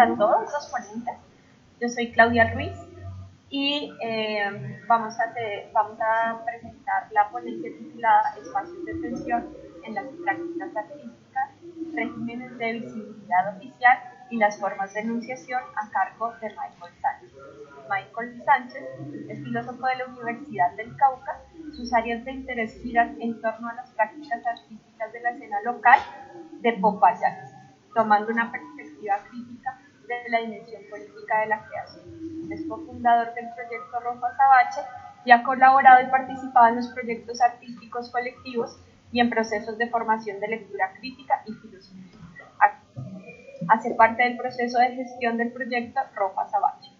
para todos los ponentes. Yo soy Claudia Ruiz y vamos a presentar la ponencia titulada Espacios de tensión en las prácticas artísticas, regímenes de visibilidad oficial y las formas de enunciación, a cargo de Michael Sánchez. Michael Sánchez es filósofo de la Universidad del Cauca. Sus áreas de interés giran en torno a las prácticas artísticas de la escena local de Popayán, tomando una perspectiva crítica de la dimensión política de la creación. Es cofundador del proyecto Rojo Azabache y ha colaborado y participado en los proyectos artísticos colectivos y en procesos de formación de lectura crítica y filosofía. Hace parte del proceso de gestión del proyecto Rojo Azabache.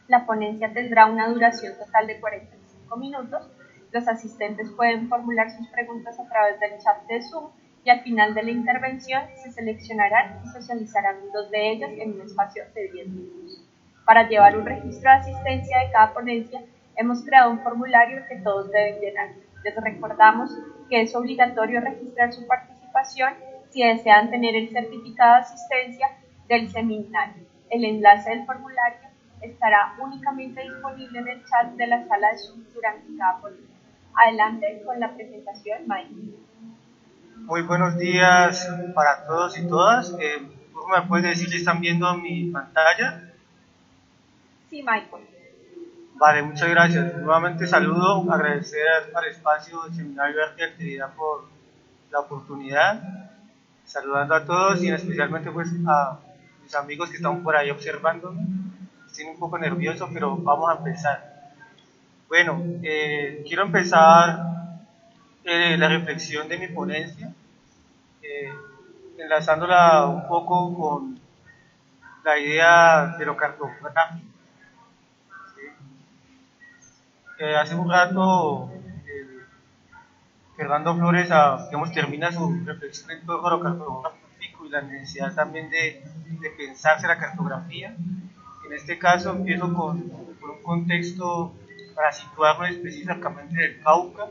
La ponencia tendrá una duración total de 45 minutos. Los asistentes pueden formular sus preguntas a través del chat de Zoom y al final de la intervención se seleccionarán y socializarán 2 de ellas en un espacio de 10 minutos. Para llevar un registro de asistencia de cada ponencia, hemos creado un formulario que todos deben llenar. Les recordamos que es obligatorio registrar su participación si desean tener el certificado de asistencia del seminario. El enlace del formulario estará únicamente disponible en el chat de la sala de Zoom durante cada ponencia. Adelante con la presentación, Mike. Muy buenos días para todos y todas. ¿Me puedes decir si están viendo mi pantalla? Sí, Michael. Vale, muchas gracias. Nuevamente saludo, agradecer al espacio del Seminario de Arte y Actividad por la oportunidad. Saludando a todos y especialmente pues a mis amigos que están por ahí observándome. Estoy un poco nervioso, pero vamos a empezar. Bueno, quiero empezar la reflexión de mi ponencia, enlazándola un poco con la idea de lo cartográfico. ¿Sí? Hace un rato Fernando Flores termina su reflexión en torno a lo cartográfico y la necesidad también de pensarse la cartografía. En este caso empiezo con un contexto para situarnos específicamente en el Cauca.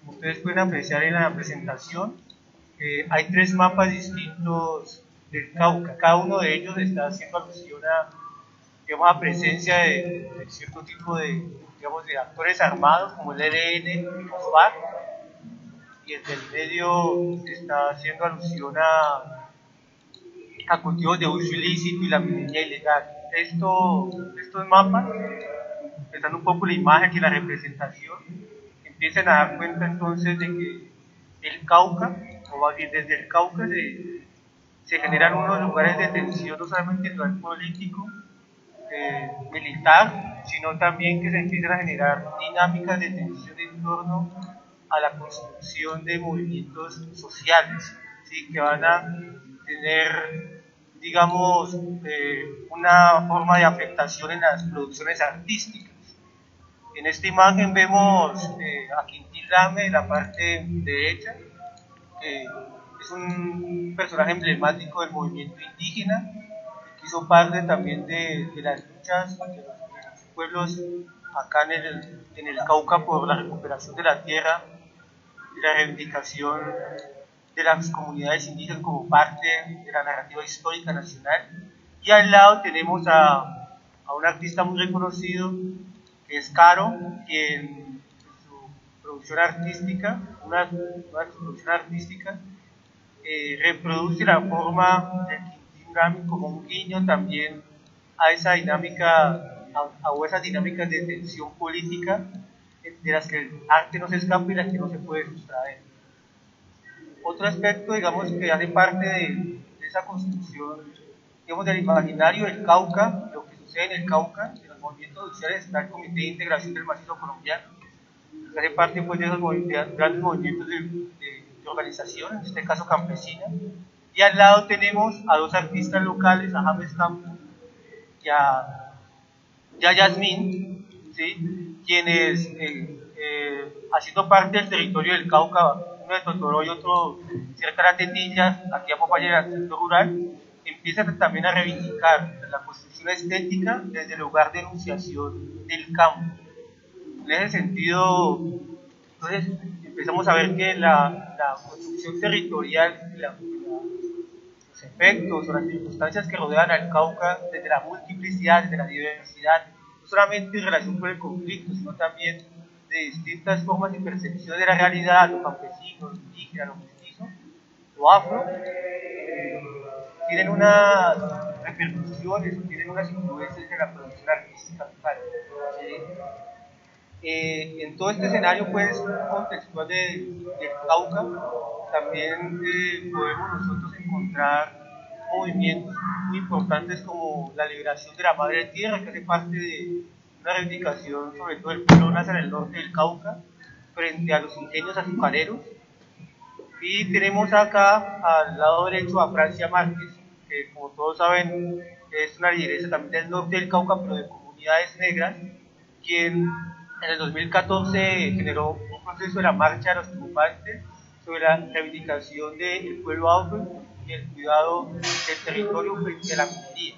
Como ustedes pueden apreciar en la presentación, hay 3 mapas distintos del Cauca. Cada uno de ellos está haciendo alusión a presencia de cierto tipo de actores armados como el ELN y los FARC, y el del medio está haciendo alusión a cultivos de uso ilícito y la minería ilegal. Estos mapas, empezando un poco la imagen y la representación, empiezan a dar cuenta entonces de que el Cauca, o más bien desde el Cauca, se generan unos lugares de tensión no solamente a nivel político, militar, sino también que se empiezan a generar dinámicas de tensión en torno a la construcción de movimientos sociales, ¿sí? Que van a tener, digamos, una forma de afectación en las producciones artísticas. En esta imagen vemos a Quintín Lame en la parte derecha, que es un personaje emblemático del movimiento indígena, que hizo parte también de las luchas de los pueblos acá en el Cauca por la recuperación de la tierra y la reivindicación de las comunidades indígenas como parte de la narrativa histórica nacional. Y al lado tenemos a un artista muy reconocido, que es Caro, quien en su producción artística, una de sus producciones artísticas, reproduce la forma del Quintín Lame como un guiño también a esa dinámica, a esas dinámicas de tensión política de las que el arte no se escapa y las que no se puede sustraer. Otro aspecto, digamos, que hace parte de esa construcción, digamos, del imaginario del Cauca, lo que sucede en el Cauca, de los movimientos sociales, está el Comité de Integración del Macizo Colombiano, que hace parte pues, de esos grandes movimientos de organización, en este caso campesina. Y al lado tenemos a 2 artistas locales, a James Campos y a Yasmín, ¿sí? Quienes, haciendo parte del territorio del Cauca, uno de Totoro y otro cerca de las Tetillas, aquí a Popayán, en el sector rural, empiezan también a reivindicar la construcción estética desde el lugar de enunciación del campo. En ese sentido, entonces empezamos a ver que la construcción territorial, los los efectos o las circunstancias que rodean al Cauca, desde la multiplicidad, desde la diversidad, no solamente en relación con el conflicto, sino también de distintas formas y percepciones de la realidad, lo campesino, lo indígena, lo mestizo, lo afro, tienen unas repercusiones, tienen unas influencias en la producción artística local. En todo este escenario pues, contextual del Cauca, también podemos nosotros encontrar movimientos muy importantes como la liberación de la Madre Tierra, que hace parte de una reivindicación sobre todo del pueblo naza en el norte del Cauca, frente a los ingenios azucareros. Y tenemos acá al lado derecho a Francia Márquez, que como todos saben es una lideresa también del norte del Cauca, pero de comunidades negras, quien en el 2014 generó un proceso de la marcha de los triunfantes sobre la reivindicación del pueblo afro y el cuidado del territorio frente a la minería.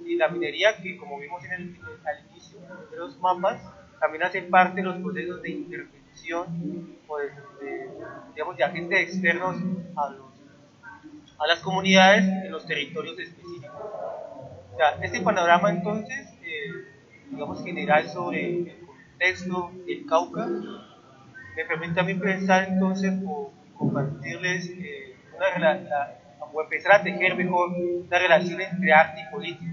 Y la minería, que como vimos al inicio de los mapas, también hace parte de los procesos de intervención o digamos, de agentes externos a las comunidades en los territorios específicos. O sea, este panorama entonces, digamos general sobre el contexto del Cauca, me permite a mí pensar entonces o compartirles o empezar a tejer mejor la relación entre arte y política.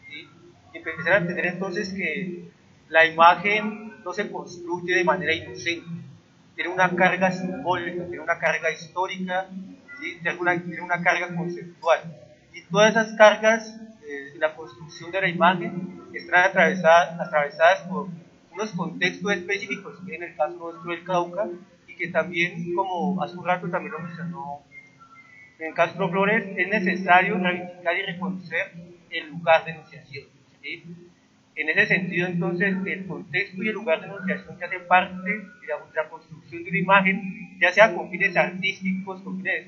¿Sí? Y empezar a entender entonces que la imagen no se construye de manera inocente, tiene una carga simbólica, tiene una carga histórica, ¿sí? Tiene una carga conceptual. Y todas esas cargas en la construcción de la imagen están atravesadas por unos contextos específicos, que en el caso nuestro del Cauca, y que también, como hace un rato también lo mencionó en Castro Flores, es necesario reivindicar y reconocer el lugar de enunciación. ¿Sí? En ese sentido, entonces, el contexto y el lugar de enunciación que hace parte de la construcción de una imagen, ya sea con fines artísticos, con fines,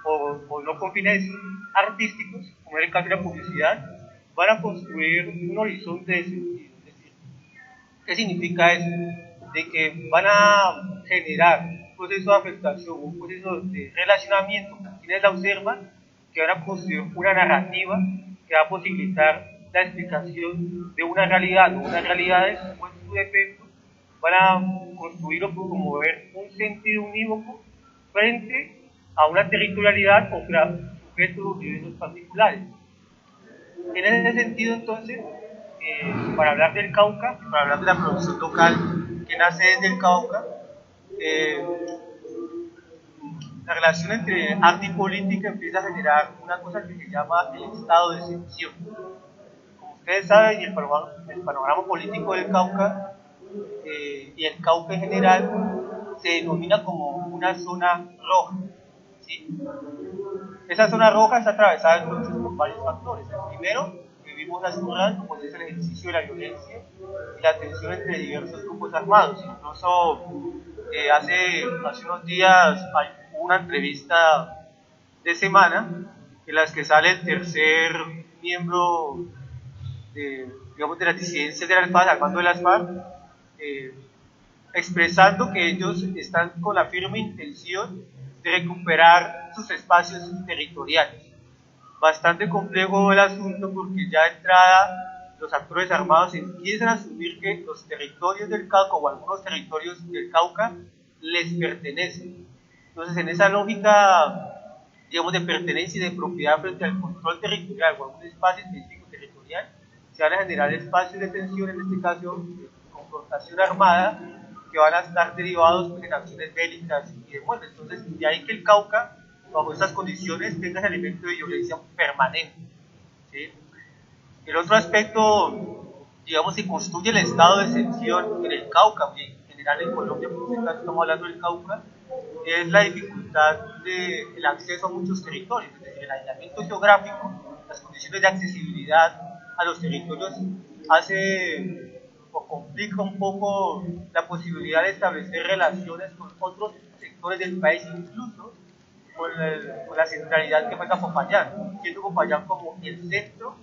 o no con fines artísticos, como en el caso de la publicidad, van a construir un horizonte de sentido. Es decir, ¿qué significa eso? De que van a generar un proceso de afectación, un proceso de relacionamiento con quienes la observan, que van a construir una narrativa que va a posibilitar la explicación de una realidad o unas realidades o en su defecto van a construir o promover un sentido unívoco frente a una territorialidad o sujetos o individuos particulares. En ese sentido, entonces, para hablar del Cauca, para hablar de la producción local que nace desde el Cauca, la relación entre arte y política empieza a generar una cosa que se llama el estado de excepción. Como ustedes saben, el panorama político del Cauca y el Cauca en general se denomina como una zona roja. ¿Sí? Esa zona roja está atravesada entonces por varios factores. El primero, que vimos hace un rato, pues es el ejercicio de la violencia y la tensión entre diversos grupos armados. Incluso hace unos días hay una entrevista de semana en las que sale el tercer miembro digamos, de las disidencias de las FARC, al mando de las FARC, expresando que ellos están con la firme intención de recuperar sus espacios territoriales. Bastante complejo el asunto porque ya de entrada los actores armados empiezan a asumir que los territorios del Cauca o algunos territorios del Cauca les pertenecen. Entonces, en esa lógica, digamos, de pertenencia y de propiedad frente al control territorial o algún espacio específico territorial, se van a generar espacios de tensión, en este caso, de confrontación armada, que van a estar derivados pues, en acciones bélicas y de muerte. Entonces, de ahí que el Cauca, bajo esas condiciones, tenga ese elemento de violencia permanente. ¿Sí? El otro aspecto, digamos, se construye el estado de excepción en el Cauca, y en general en Colombia, porque en este caso estamos hablando del Cauca, es la dificultad del acceso a muchos territorios, es decir, el aislamiento geográfico, las condiciones de accesibilidad a los territorios hace o complica un poco la posibilidad de establecer relaciones con otros sectores del país, incluso con la centralidad que juega Popayán, siendo Popayán como el centro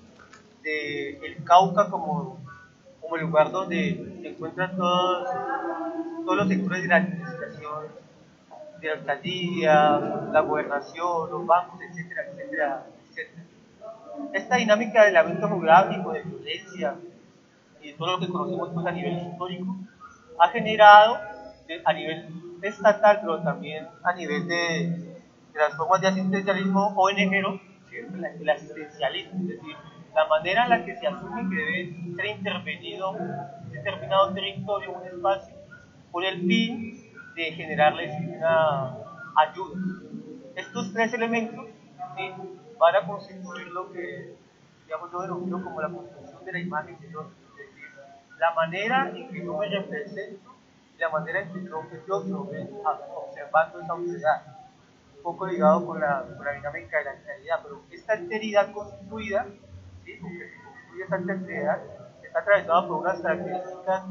del Cauca, como el lugar donde se encuentran todos los sectores de la administración, de la alcaldía, la gobernación, los bancos, etcétera, etcétera, etc. Esta dinámica del aislamiento geográfico, de violencia y todo lo que conocemos pues, a nivel histórico, ha generado a nivel estatal, pero también a nivel de las formas de asistencialismo ONGero, el asistencialismo, es decir, la manera en la que se asume que debe ser intervenido un determinado territorio, un espacio, con el fin de generarles una ayuda. Estos tres elementos, ¿sí?, van a constituir lo que, digamos, yo denomino como la construcción de la imagen de Dios, es decir, la manera en que yo me represento, la manera en que yo observando esa autoridad, un poco ligado con la dinámica de la alteridad, pero esta alteridad construida, ¿sí?, porque se construye esta alteridad, está atravesada por unas características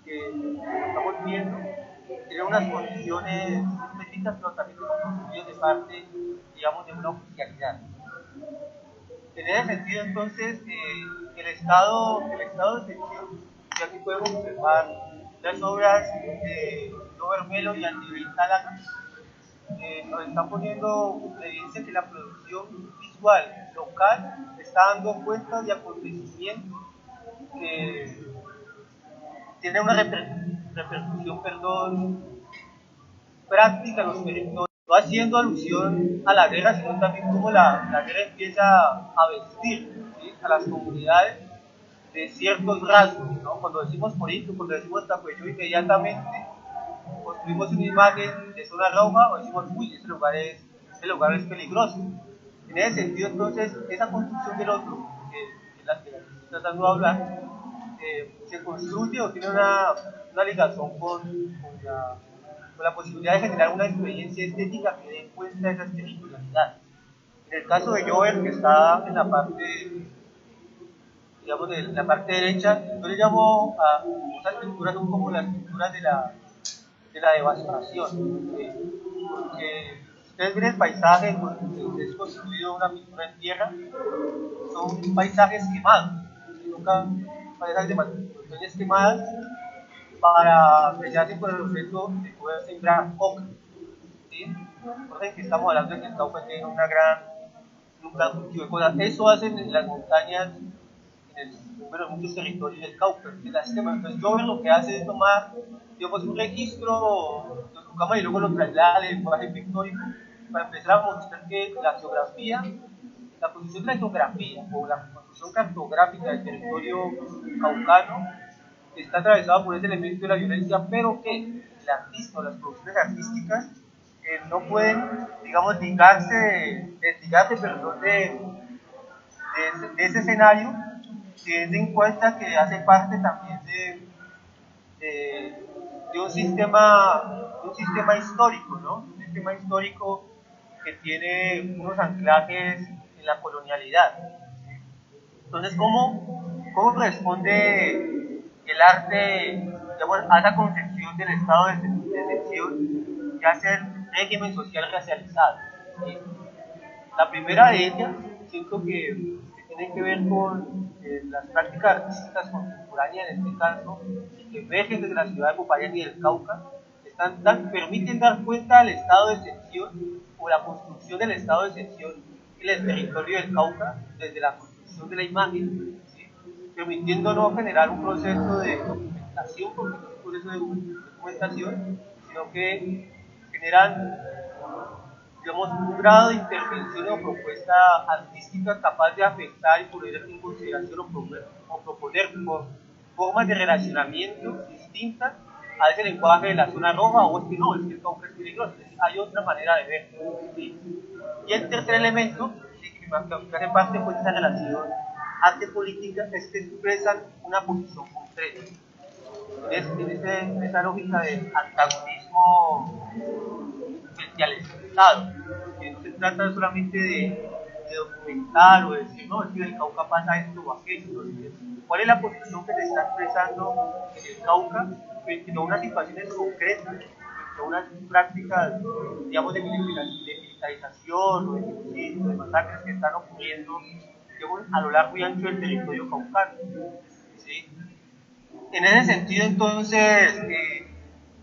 que, como estamos viendo, tienen unas condiciones específicas, pero también que son construidas de parte, digamos, de una oficialidad. En ese sentido, entonces, el estado de excepción, y aquí podemos observar las obras de Robert Melo y Antibel Tálaga, nos están poniendo en evidencia que la producción visual local está dando cuenta de acontecimientos que tienen una repercusión, práctica en los territorios, no haciendo alusión a la guerra, sino también cómo la guerra empieza a vestir, ¿sí?, a las comunidades de ciertos rasgos, ¿no? Cuando decimos Porito, cuando decimos Tacuello, inmediatamente construimos una imagen de zona roja o decimos, uy, ese lugar es peligroso. En ese sentido, entonces, esa construcción del otro, de la que estoy tratando de hablar, se construye o tiene una ligación con la posibilidad de generar una experiencia estética que dé cuenta de esas territorialidades. En el caso de Jover, que está en la parte, digamos, de la parte derecha, yo le llamo a esas pinturas son como las pinturas de la devastación, porque ustedes ven el paisaje donde es construido una pintura en tierra, son paisajes quemados, nunca paisajes de montañas quemadas, para que se hacen con el objeto de poder sembrar coca, ¿sí? Recuerden que estamos hablando de que el Cauca tiene un gran cultivo de cosas. Eso hacen en las montañas, en muchos territorios del Cauca. Entonces, yo lo que hace es tomar, digamos, un registro de Tucumán y luego lo traslada al lenguaje pictórico para empezar a mostrar que la geografía, la posición de la geografía o la construcción cartográfica del territorio caucano está atravesado por ese elemento de la violencia, pero que el artista o las producciones artísticas no pueden, digamos, desligarse de ese escenario, teniendo en cuenta que hace parte también de un sistema histórico, ¿no? Un sistema histórico que tiene unos anclajes en la colonialidad. Entonces, ¿cómo responde el arte, digamos, a esa concepción del estado de excepción que hace el régimen social racializado? ¿Sí? La primera de ellas, siento que tiene que ver con las prácticas artísticas contemporáneas, en este caso, que emergen desde la ciudad de Popayán y del Cauca, permiten dar cuenta del estado de excepción o la construcción del estado de excepción en el territorio del Cauca desde la construcción de la imagen, ¿sí?, permitiéndonos generar un proceso de documentación, porque no es un proceso de documentación, sino que generan, digamos, un grado de intervención o propuesta artística capaz de afectar y poner en consideración o proponer formas de relacionamiento distintas a ese lenguaje de la zona roja, o es que no, es que el Cauca es peligroso, es decir, hay otra manera de verlo, ¿sí? Y el tercer elemento, ¿sí?, que hace parte pues, de esa relación arte-política, es que expresan una posición concreta. En esa lógica de antagonismo frente al Estado, que no se trata solamente de documentar o de decir, no, es que en el Cauca pasa esto o aquello, ¿no? ¿Cuál es la posición que se está expresando en el Cauca frente a unas situaciones concretas, frente a unas prácticas, digamos, de militarización o de genocidio, de masacres que están ocurriendo, digamos, a lo largo y ancho del territorio caucano? ¿Sí? En ese sentido, entonces,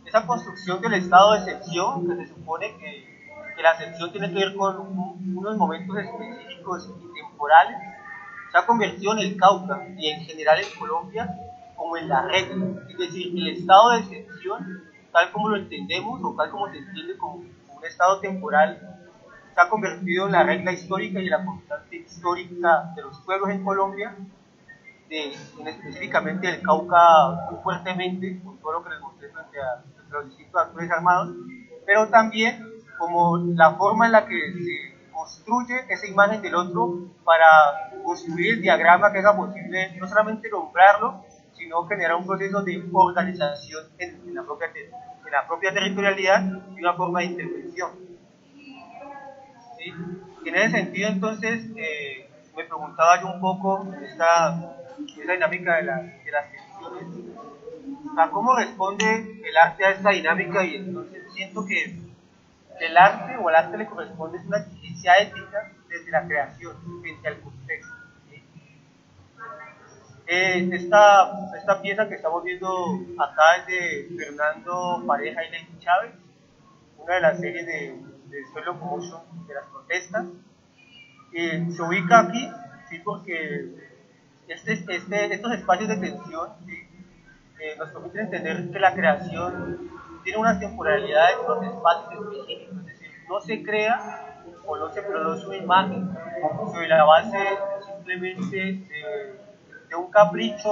esa construcción del estado de excepción, que se supone que que la ascensión tiene que ver con unos momentos específicos y temporales, se ha convertido en el Cauca y en general en Colombia como en la regla. Es decir, el estado de excepción, tal como lo entendemos o tal como se entiende como un estado temporal, se ha convertido en la regla histórica y en la constante histórica de los pueblos en Colombia, específicamente del Cauca muy fuertemente, con todo lo que les mostré frente a los distintos actores armados, pero también como la forma en la que se construye esa imagen del otro para construir el diagrama que haga posible no solamente nombrarlo, sino generar un proceso de organización en la propia territorialidad y una forma de intervención. ¿Sí? En ese sentido, entonces, me preguntaba yo un poco en esa dinámica de las tensiones, a cómo responde el arte a esta dinámica, y entonces siento que el arte o al arte le corresponde una exigencia ética desde la creación frente al contexto. ¿Sí? Esta pieza que estamos viendo acá es de Fernando Pareja y Lady Chávez, una de las series de Slow Locomotion de las protestas. Se ubica aquí, sí, porque estos espacios de tensión, ¿sí? Nos permiten entender que la creación tiene unas temporalidades, unos espacios específicos, es decir, no se crea o no se produce una imagen sobre la base simplemente de un capricho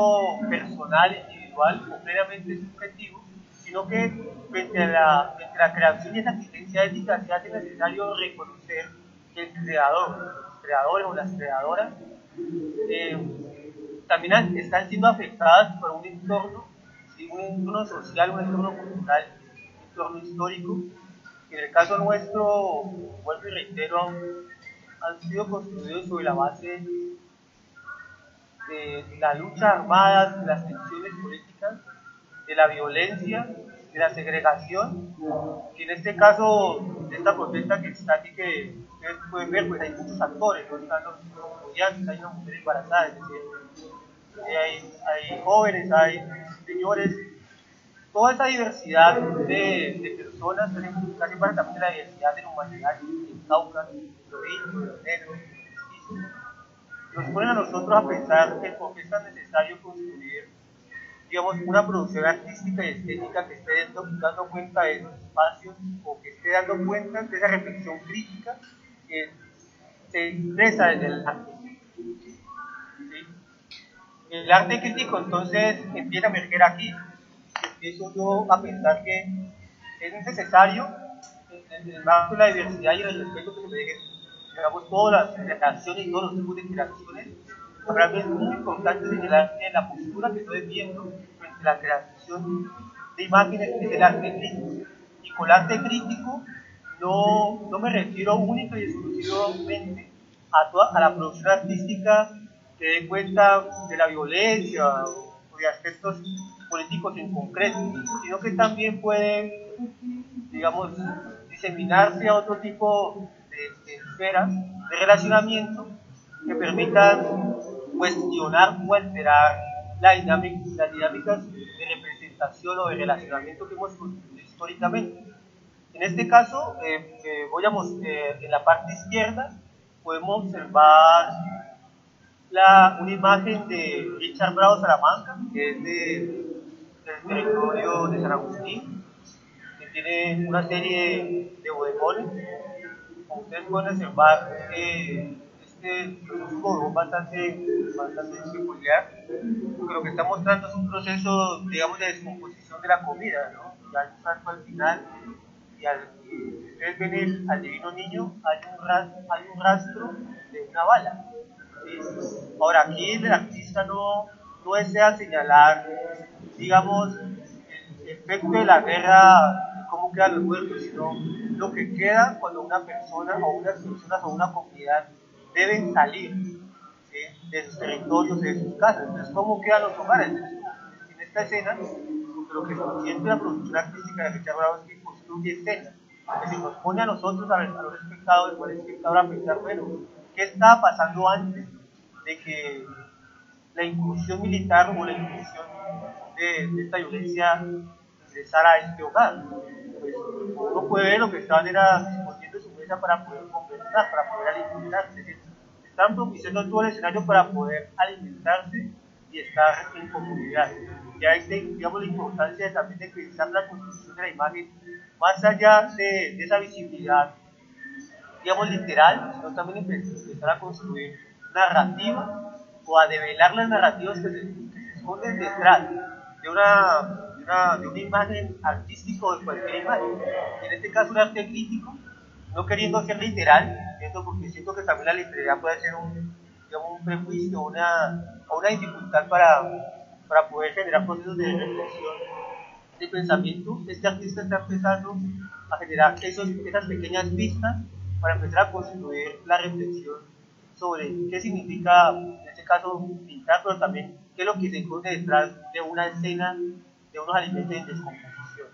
personal, individual o plenamente subjetivo, sino que frente a la creación y esa existencia ética se hace necesario reconocer que el creador, los creadores o las creadoras, también están siendo afectadas por un entorno, ¿sí? Un entorno social, un entorno cultural, un entorno histórico, que en el caso nuestro, vuelvo y reitero, han sido construidos sobre la base de la lucha armada, de las tensiones políticas, de la violencia, de la segregación, y en este caso, de esta protesta que está aquí, que ustedes pueden ver, pues hay muchos actores, ¿no? Están los estudiantes, hay una mujer embarazada, es decir, hay jóvenes, hay señores, toda esa diversidad de personas, casi para también la diversidad de la humanidad, el Cauca, los indios, los negros, los mestizos, nos ponen a nosotros a pensar que por qué es tan necesario construir, digamos, una producción artística y estética que esté dando cuenta de esos espacios, o que esté dando cuenta de esa reflexión crítica que se expresa desde el arte. ¿Sí? El arte crítico entonces empieza a emerger aquí, empiezo yo a pensar que es necesario, en el marco de la diversidad y el respeto que se merece, digamos, todas las relaciones y todos los tipos de interacciones, para mí es muy importante señalar que la postura que estoy viendo frente a la creación de imágenes es el arte crítico. Y con el arte crítico no me refiero única y exclusivamente a la producción artística que dé cuenta de la violencia o de aspectos políticos en concreto, sino que también puede, digamos, diseminarse a otro tipo de esferas de relacionamiento que permitan cuestionar o alterar las dinámicas de representación o de relacionamiento que hemos construido históricamente. En este caso, voy a mostrar en la parte izquierda, podemos observar una imagen de Richard Bravo Salamanca, que es del territorio de San Agustín, que tiene una serie de bodegones. Como ustedes pueden observar, este es un bodegón bastante peculiar, porque lo que está mostrando es un proceso, digamos, de descomposición de la comida, ¿no? Ya hay un salto al final, y si ustedes ven al divino niño, hay un rastro de una bala. ¿Sí? Ahora, aquí el artista no desea señalar, digamos, el efecto de la guerra, cómo quedan los muertos, sino lo que queda cuando una persona o unas personas o una comunidad deben salir, ¿sí? De sus territorios, de sus casas. Entonces, ¿cómo quedan los hogares? En esta escena, lo que siente la producción artística de Richard Bravo es que construye escenas. Es decir, nos pone a nosotros, a los espectadores, o al espectador, a pensar, bueno, ¿qué estaba pasando antes de que la incursión militar o la incursión de esta violencia ingresara a este hogar? Pues uno puede ver lo que estaban era disponiendo su mesa para poder conversar, para poder alimentarse. Es decir, están propiciando todo el escenario para poder alimentarse y estar en comunidad. Y ahí digamos la importancia también de pensar la construcción de la imagen más allá de esa visibilidad, digamos, literal, sino también empezar a construir narrativa o a develar las narrativas que se esconden detrás de una imagen artística o de cualquier imagen. Y en este caso, un arte crítico, no queriendo ser literal, porque siento que también la literalidad puede ser digamos, un prejuicio o una dificultad para poder generar procesos de reflexión, de pensamiento. Este artista está empezando a generar esas pequeñas pistas para empezar a construir la reflexión sobre qué significa, en este caso, pintar, pero también qué es lo que se esconde detrás de una escena de unos alimentos en descomposición.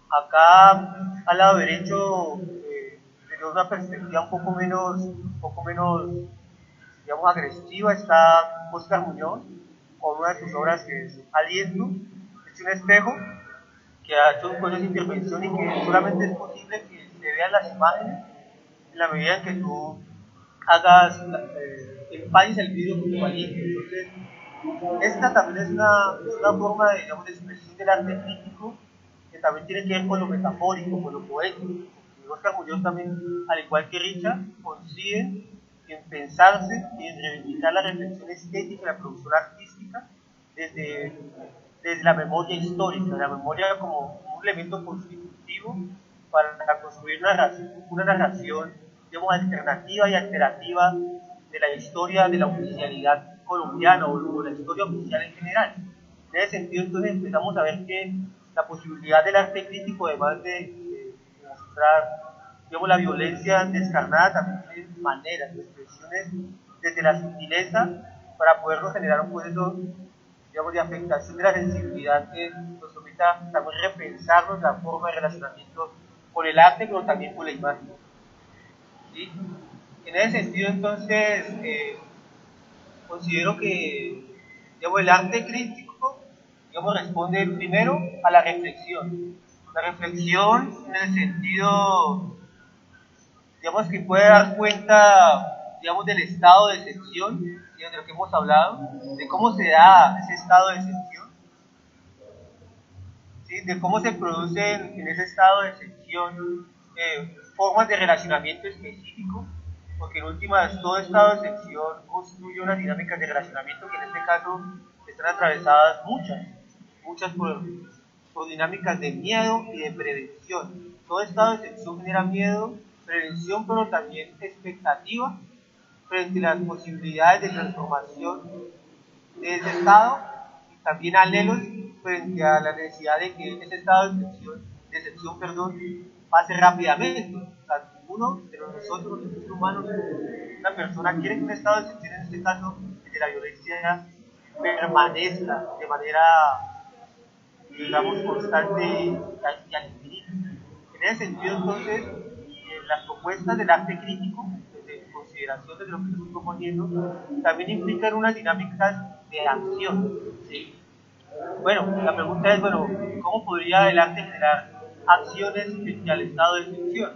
Acá, al lado derecho, desde una perspectiva un poco menos, digamos, agresiva, está Oscar Muñoz, con una de sus obras que es Aliento. Es un espejo que ha hecho un proceso de intervención y que solamente es posible que se vean las imágenes en la medida en que tú empañes el vidrio con tu aliento. Entonces, esta también es una forma de, digamos, de expresión del arte crítico que también tiene que ver con lo metafórico, con lo poético. Y Oscar Muñoz también, al igual que Richard, coinciden en pensarse y en reivindicar la reflexión estética y la producción artística desde, desde la memoria histórica, la memoria como un elemento constitutivo para construir una narración, digamos, alternativa y alterativa de la historia de la oficialidad colombiana o la historia oficial en general. En ese sentido, entonces empezamos a ver que la posibilidad del arte crítico, además de mostrar, digamos, la violencia descarnada, también tiene maneras, expresiones desde la sutileza para podernos generar un proceso, digamos, de afectación de la sensibilidad que nos permita también repensarnos la forma de relacionamiento con el arte, pero también con la imagen. ¿Sí? En ese sentido, entonces, considero que, digamos, el arte crítico, digamos, responde primero a la reflexión. La reflexión en el sentido, digamos, que puede dar cuenta, digamos, del estado de excepción, de lo que hemos hablado, de cómo se da ese estado de excepción, ¿sí? De cómo se producen en ese estado de excepción formas de relacionamiento específico, porque en últimas todo estado de excepción construye unas dinámicas de relacionamiento que en este caso están atravesadas muchas por dinámicas de miedo y de prevención. Todo estado de excepción genera miedo, prevención, pero también expectativa frente a las posibilidades de transformación de ese estado y también anhelos frente a la necesidad de que ese estado de excepción, pase rápidamente. O sea, ninguno de nosotros, los seres humanos, una persona quiere que un estado de excepción, en este caso, el de la violencia, permanezca de manera, digamos, constante y al infinito. En ese sentido, entonces, las propuestas del arte crítico, desde consideración de lo que estoy proponiendo, también implican unas dinámicas de acción. ¿Sí? Bueno, la pregunta es, bueno, ¿cómo podría el arte generar acciones frente al estado de excepción?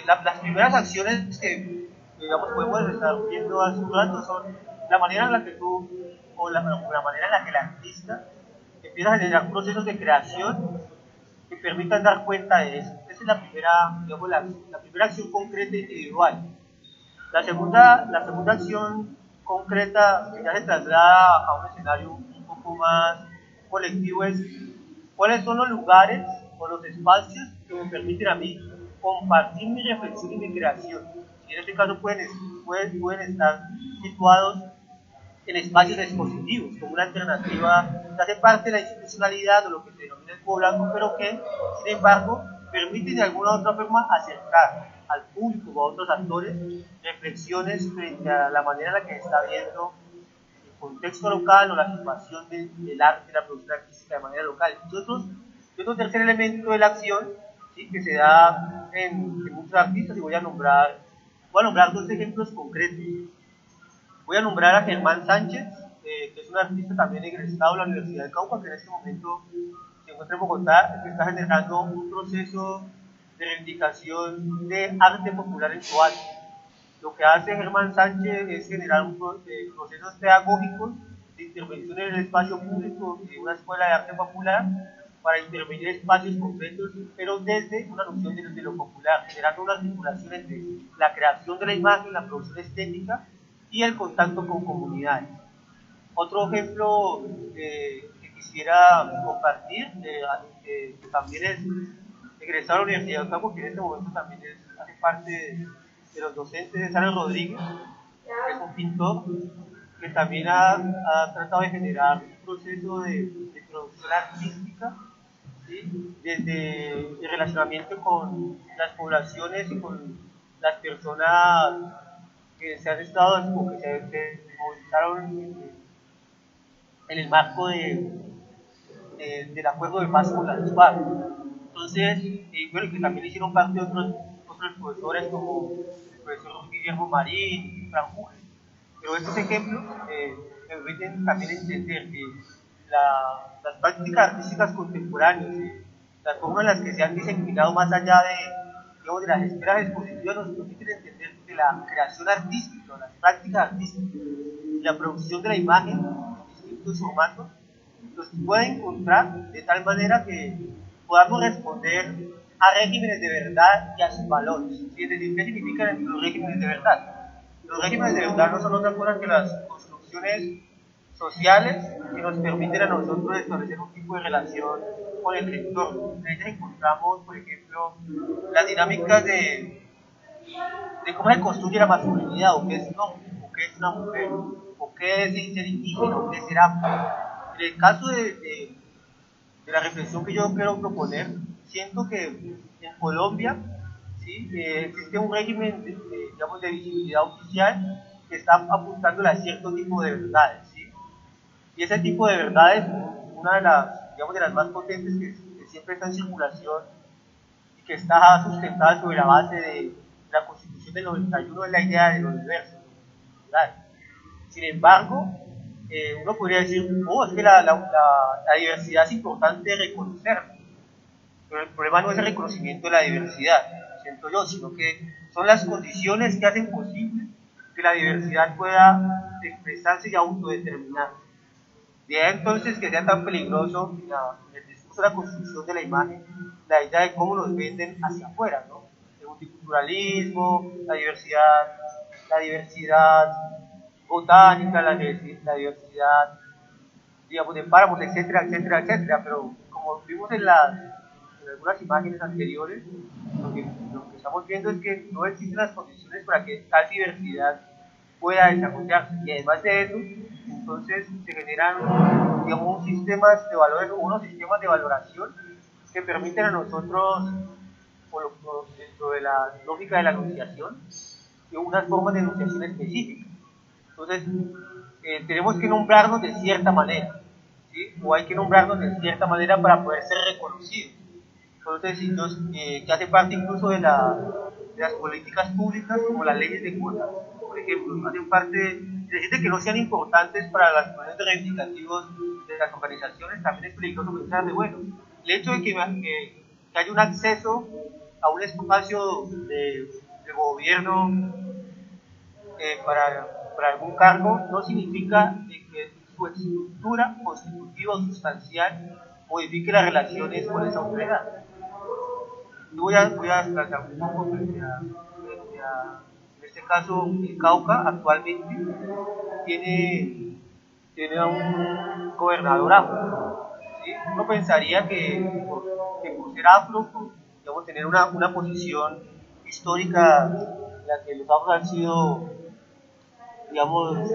Las primeras acciones que, digamos, podemos estar viendo hace un rato son la manera en la que tú, o la manera en la que el artista empieza a generar procesos de creación que permitan dar cuenta de eso. Esa es la primera, digamos, la primera acción concreta individual. La segunda acción concreta que ya se traslada a un escenario un poco más colectivo es cuáles son los lugares o los espacios que me permiten a mí compartir mi reflexión y mi creación. Y en este caso pueden estar situados en espacios expositivos, como una alternativa que hace parte de la institucionalidad o lo que se denomina el cubo blanco, pero que, sin embargo, permite de alguna u otra forma acercar al público o a otros actores reflexiones frente a la manera en la que se está viendo el contexto local o la situación del arte y la producción artística de manera local. Y otro tercer elemento de la acción, ¿sí?, que se da en muchos artistas, y voy a nombrar dos ejemplos concretos. Voy a nombrar a Germán Sánchez, que es un artista también egresado de la Universidad de Cauca, que en este momento se encuentra en Bogotá, que está generando un proceso de reivindicación de arte popular en Soacha. Lo que hace Germán Sánchez es generar procesos pedagógicos de intervención en el espacio público de una escuela de arte popular para intervenir espacios concretos, pero desde una noción de lo popular, generando una articulación entre la creación de la imagen, la producción estética y el contacto con comunidades. Otro ejemplo que quisiera compartir, que también es egresado a la Universidad de Ocampo, que en este momento también hace parte de los docentes, es Alex Rodríguez, que es un pintor que también ha tratado de generar un proceso de producción artística, ¿sí? Desde el relacionamiento con las poblaciones y con las personas que se han estado o que se movilizaron en el marco del acuerdo de paz con las FARC. Entonces, bueno, que también hicieron parte otros profesores como el profesor Guillermo Marín, Fran Jules. Pero estos ejemplos me permiten también entender que las prácticas artísticas contemporáneas, la forma en las que se han diseminado más allá digamos, de las esferas expositivas, nos permiten entender que la creación artística, las prácticas artísticas y la producción de la imagen en distintos formatos los puede encontrar de tal manera que podamos responder a regímenes de verdad y a sus valores. Es decir, ¿qué significan los regímenes de verdad? Los regímenes de verdad no son otra cosa que las construcciones sociales que nos permiten a nosotros establecer un tipo de relación con el entorno. En ellas encontramos, por ejemplo, las dinámicas de cómo se construye la masculinidad, o qué es un hombre, o qué es una mujer, o qué es ser indígena, o qué es ser afro. En el caso de la reflexión que yo quiero proponer, siento que en Colombia, ¿sí? Existe un régimen digamos, de visibilidad oficial que está apuntando a cierto tipo de verdades, ¿sí? Y ese tipo de verdades, una de digamos, de las más potentes que siempre está en circulación y que está sustentada sobre la base de la Constitución del 91, es la idea del universo, ¿verdad? Sin embargo, uno podría decir, oh, es que la diversidad es importante reconocerla. Pero el problema no es el reconocimiento de la diversidad, siento yo, sino que son las condiciones que hacen posible que la diversidad pueda expresarse y autodeterminarse. De ahí entonces que sea tan peligroso en el discurso de la construcción de la imagen, la idea de cómo nos venden hacia afuera, ¿no? El multiculturalismo, la diversidad botánica, la diversidad, digamos, de páramos, etcétera, etcétera, etcétera, pero como vimos en algunas imágenes anteriores, lo que estamos viendo es que no existen las condiciones para que tal diversidad pueda desarrollarse, y además de eso, entonces se generan, digamos, unos sistemas de valoración que permiten a nosotros, dentro de la lógica de la enunciación, unas formas de enunciación específicas. Entonces, tenemos que nombrarnos de cierta manera, ¿sí? O hay que nombrarnos de cierta manera para poder ser reconocidos. Entonces, que hace parte incluso de las políticas públicas, como las leyes de cuotas, por ejemplo, hacen parte de que no sean importantes para los procesos reivindicativos de las organizaciones. También es peligroso pensar de, bueno, el hecho de que haya un acceso a un espacio de gobierno para algún cargo no significa que su estructura constitutiva o sustancial modifique las relaciones con esa autoridad. Yo voy a desplazar un poco en este caso, el Cauca actualmente tiene a un gobernador afro. ¿Sí? Uno pensaría que por ser afro, digamos, tener una posición histórica en la que los afros han sido, digamos,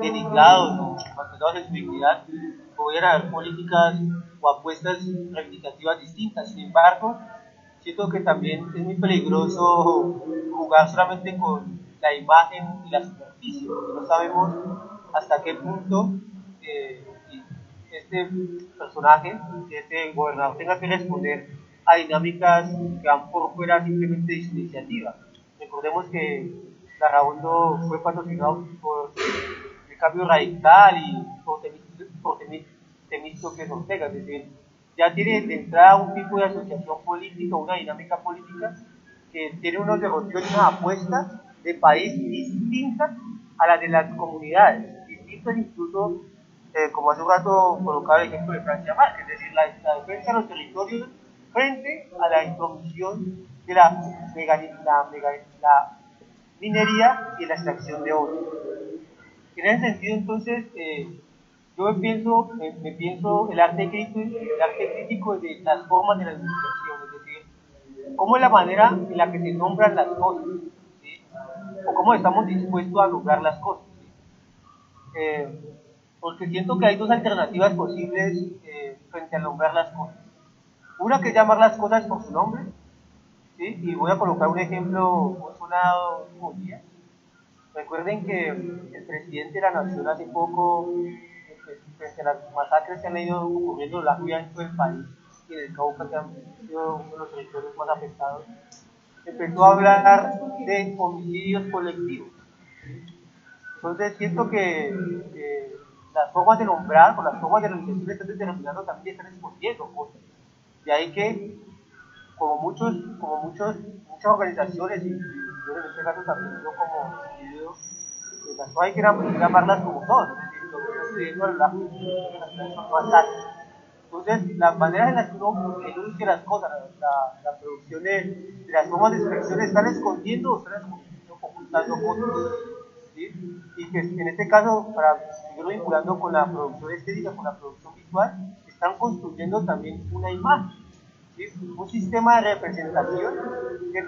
denigrados o maltratados en su dignidad, podrían haber políticas o apuestas reivindicativas distintas. Sin embargo, siento que también es muy peligroso jugar solamente con la imagen y la superficie, porque no sabemos hasta qué punto este personaje, este gobernador, tenga que responder a dinámicas que van por fuera simplemente de su iniciativa. Recordemos que Larraondo fue patrocinado por el Cambio Radical y por Temístocles Ortega, es decir, ya tiene de entrada un tipo de asociación política, una dinámica política que tiene unos derroteros y unas apuestas de país distintas a las de las comunidades, distintas incluso, como hace un rato colocaba el ejemplo de Francia Márquez, es decir, la defensa de los territorios frente a la intromisión de la minería y la extracción de oro. En ese sentido, entonces, yo me pienso el arte crítico de las formas de la administración, es decir, cómo es la manera en la que se nombran las cosas, ¿sí? O cómo estamos dispuestos a lograr las cosas. ¿Sí? Porque siento que hay dos alternativas posibles frente a nombrar las cosas. Una que es llamar las cosas por su nombre, ¿sí? Y voy a colocar un ejemplo muy sonado un día. Recuerden que el presidente de la Nación hace poco, frente a las masacres que han ido ocurriendo a lo largo y ancho del país y del Cauca, que han sido uno de los territorios más afectados, empezó a hablar de homicidios colectivos. Entonces siento que las formas de nombrar o las formas de organización están determinando también, están escondiendo cosas. De ahí que, muchas organizaciones, y yo en este caso también yo como individuo, las cosas hay que llamarlas como son, es decir, lo que está sucediendo a lo largo de las naciones son masacres. Entonces, las maneras en las que uno enuncia las cosas, la producción de las formas de expresión están escondiendo o están ocultando cosas. ¿Sí? Y que en este caso, para seguirlo vinculando con la producción estética, con la producción visual, están construyendo también una imagen, ¿sí? Un sistema de representación que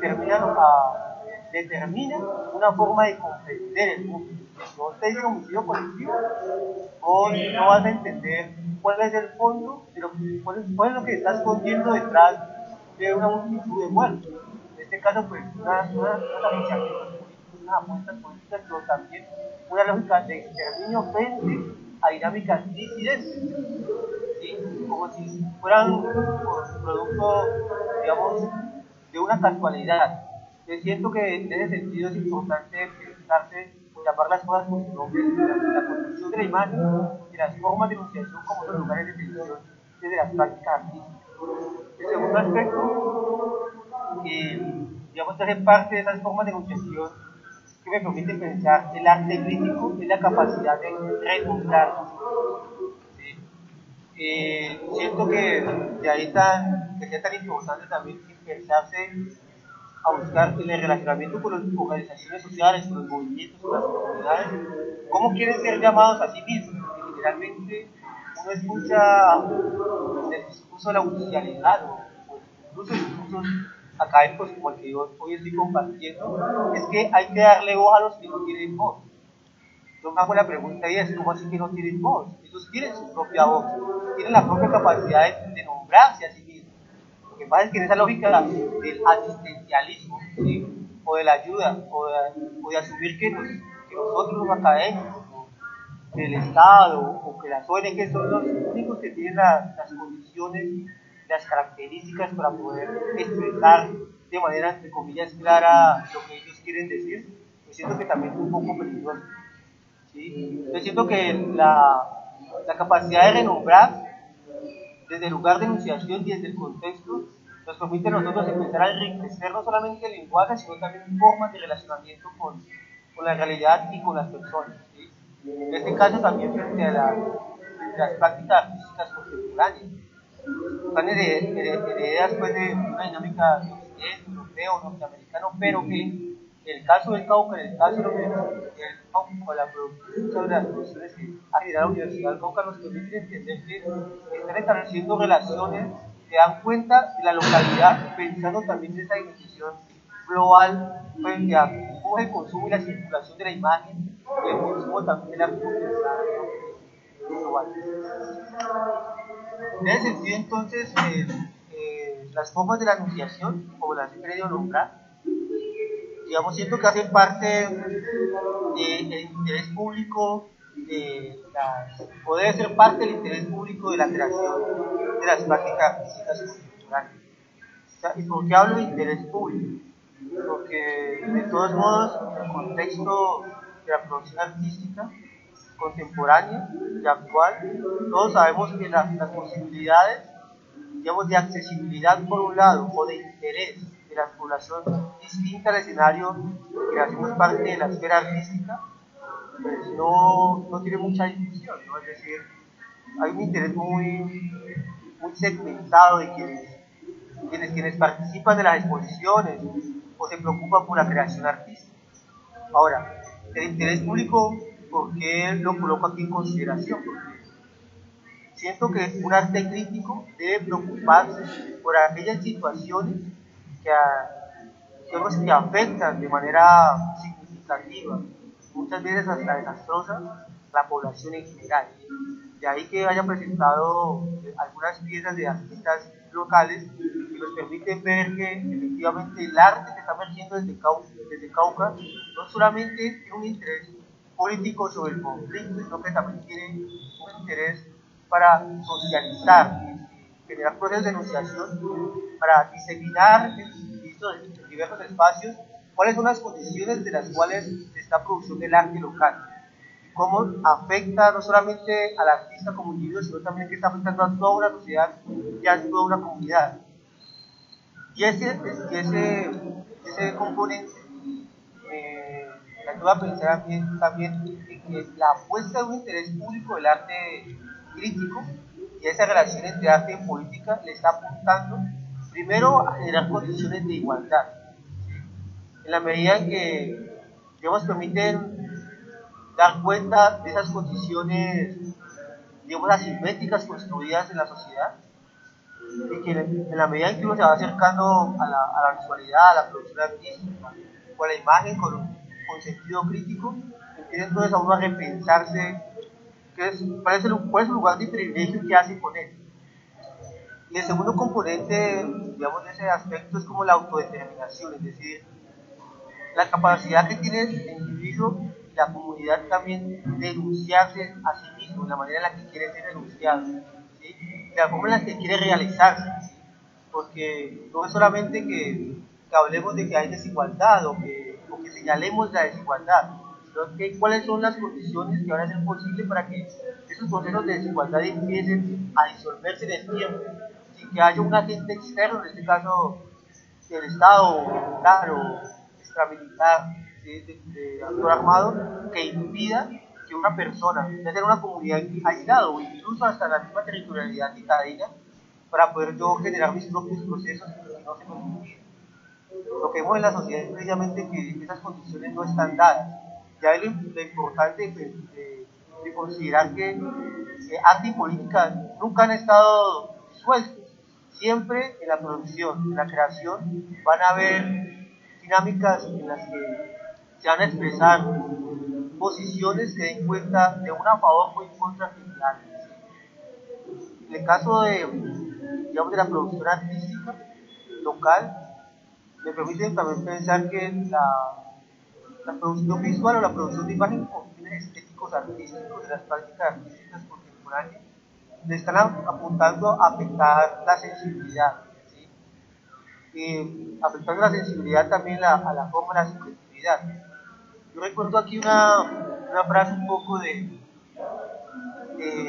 determina una forma de comprender el mundo. Si vos te dices homicidio colectivo, vos no vas a entender cuál es el fondo, cuál es lo que está escondiendo detrás de una multitud de muertos. En este caso, pues, unas asociaciones políticas, unas apuestas políticas, pero también una lógica de exterminio frente a dinámicas disidentes, ¿sí? Como si fueran producto, digamos, de una casualidad. Yo siento que en ese sentido es importante pensarse, llamar las cosas por su nombre, la construcción de la imagen y las formas de enunciación como los lugares de tensión desde las prácticas artísticas. El segundo aspecto, digamos, que hace parte de esas formas de enunciación que me permite pensar el arte crítico es la capacidad de renombrar. ¿Sí? Siento que de ahí que sea tan importante también pensarse a buscar en el relacionamiento con las organizaciones sociales, con los movimientos, con las comunidades, cómo quieren ser llamados a sí mismos. Porque generalmente uno escucha en el discurso de la oficialidad o incluso discursos académicos como el que yo hoy estoy compartiendo, es que hay que darle voz a los que no tienen voz. Yo me hago la pregunta y es, ¿cómo así que no tienen voz? Ellos tienen su propia voz, tienen la propia capacidad de nombrarse a sí mismos. Lo que pasa es que en esa lógica del asistencialismo, ¿sí? O de la ayuda, o de asumir que nosotros los académicos, o que el Estado, o que las ONG son los únicos que tienen las condiciones, las características para poder expresar de manera, entre comillas, clara lo que ellos quieren decir, yo siento que también es un poco peligroso. ¿Sí? Yo siento que la capacidad de renombrar desde el lugar de enunciación y desde el contexto nos permite a nosotros empezar a enriquecer no solamente el lenguaje, sino también formas de relacionamiento con la realidad y con las personas. ¿Sí? En este caso también frente a las prácticas artísticas contemporáneas. Están heredadas pues, de una dinámica de occidente, europeo, norteamericano, pero que en el caso del Cauca, en el caso del Cauca, la producción sobre las producciones que ha generado la Universidad del Cauca nos permite entender que están estableciendo relaciones que dan cuenta de la localidad, pensando también en esa dimensión global frente a cómo es el consumo y la circulación de la imagen y el consumo también de la compensada global. En ese sentido, entonces, las formas de la anunciación, como las he querido nombrar, digamos, siento que hacen parte del interés público, o debe ser parte del interés público de la creación de las prácticas artísticas contemporáneas. O sea, ¿y por qué hablo de interés público? Porque, de todos modos, en el contexto de la producción artística contemporánea y actual, todos sabemos que las posibilidades digamos, de accesibilidad por un lado, o de interés de la población distinta al escenario que hacemos parte de la esfera artística, pues no tiene mucha discusión, ¿no? Es decir, hay un interés muy segmentado de quienes participan de las exposiciones o se preocupan por la creación artística. Ahora, el interés público, ¿por qué lo coloco aquí en consideración? Porque siento que un arte crítico debe preocuparse por aquellas situaciones que afectan de manera significativa, muchas veces hasta desastrosa, la población en general. De ahí que haya presentado algunas piezas de artistas locales que nos permiten ver que efectivamente el arte que está emergiendo desde Cauca no solamente tiene un interés político sobre el conflicto, sino que también tiene un interés para socializar, generar procesos de enunciación, para diseminar en diversos espacios cuáles son las condiciones de las cuales se está produciendo el arte local, cómo afecta no solamente al artista como individuo, sino también que está afectando a toda una sociedad y a toda una comunidad. Y ese componente me ayuda a pensar también en que la apuesta de un interés público del arte crítico y esa relación entre arte y política le está apuntando primero a generar condiciones de igualdad, ¿sí? En la medida en que, digamos, permiten dar cuenta de esas condiciones, digamos, asimétricas construidas en la sociedad, y que en la medida en que uno se va acercando a la visualidad, a la producción artística, o a la imagen con sentido crítico, empieza entonces a uno a repensarse cuál es el lugar de privilegio que hace con él. Y el segundo componente, digamos, de ese aspecto es como la autodeterminación, es decir, la capacidad que tiene el individuo y la comunidad también de denunciarse a sí mismo, la manera en la que quiere ser denunciado, ¿sí? La forma en la que quiere realizarse, ¿sí? Porque no es solamente que hablemos de que hay desigualdad o que señalemos la desigualdad, sino que cuáles son las condiciones que van a ser posibles para que esos procesos de desigualdad empiecen a disolverse en el tiempo, sin que haya un agente externo, en este caso el Estado militar o extramilitar de actor armado, que impida que una persona, ya sea una comunidad aislada o incluso hasta la misma territorialidad citadina, para poder yo generar mis propios procesos y no se me impide. Lo que vemos en la sociedad es precisamente que esas condiciones no están dadas. Ya es lo importante de considerar que arte y política nunca han estado disueltos. Siempre en la producción, en la creación, van a haber dinámicas en las que se van a expresar posiciones que den cuenta de una a favor o en contra final. En el caso digamos, de la producción artística local, me permite también pensar que la producción visual o la producción de imagen con fines estéticos artísticos de las prácticas artísticas contemporáneas le están apuntando a afectar la sensibilidad, ¿sí? Y afectando la sensibilidad también a la forma de la subjetividad. Yo recuerdo aquí una frase un poco de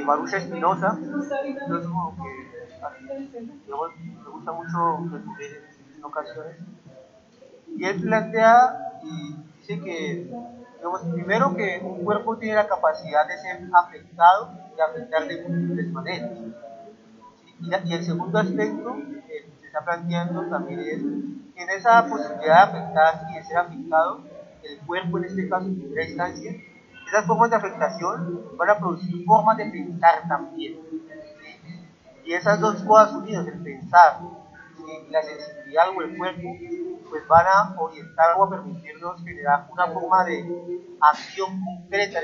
Baruch Spinoza, filósofo que digamos, me gusta mucho recurrir en ocasiones, y él plantea y dice que, digamos, primero que un cuerpo tiene la capacidad de ser afectado y afectar de múltiples maneras. ¿Sí? Y el segundo aspecto que se está planteando también es que en esa posibilidad de afectar y de ser afectado, el cuerpo en este caso en primera instancia, esas formas de afectación van a producir formas de pensar también. ¿Sí? Y esas dos cosas unidas, el pensar, ¿sí? La sensibilidad o el cuerpo, pues van a orientar o a permitirnos generar una forma de acción concreta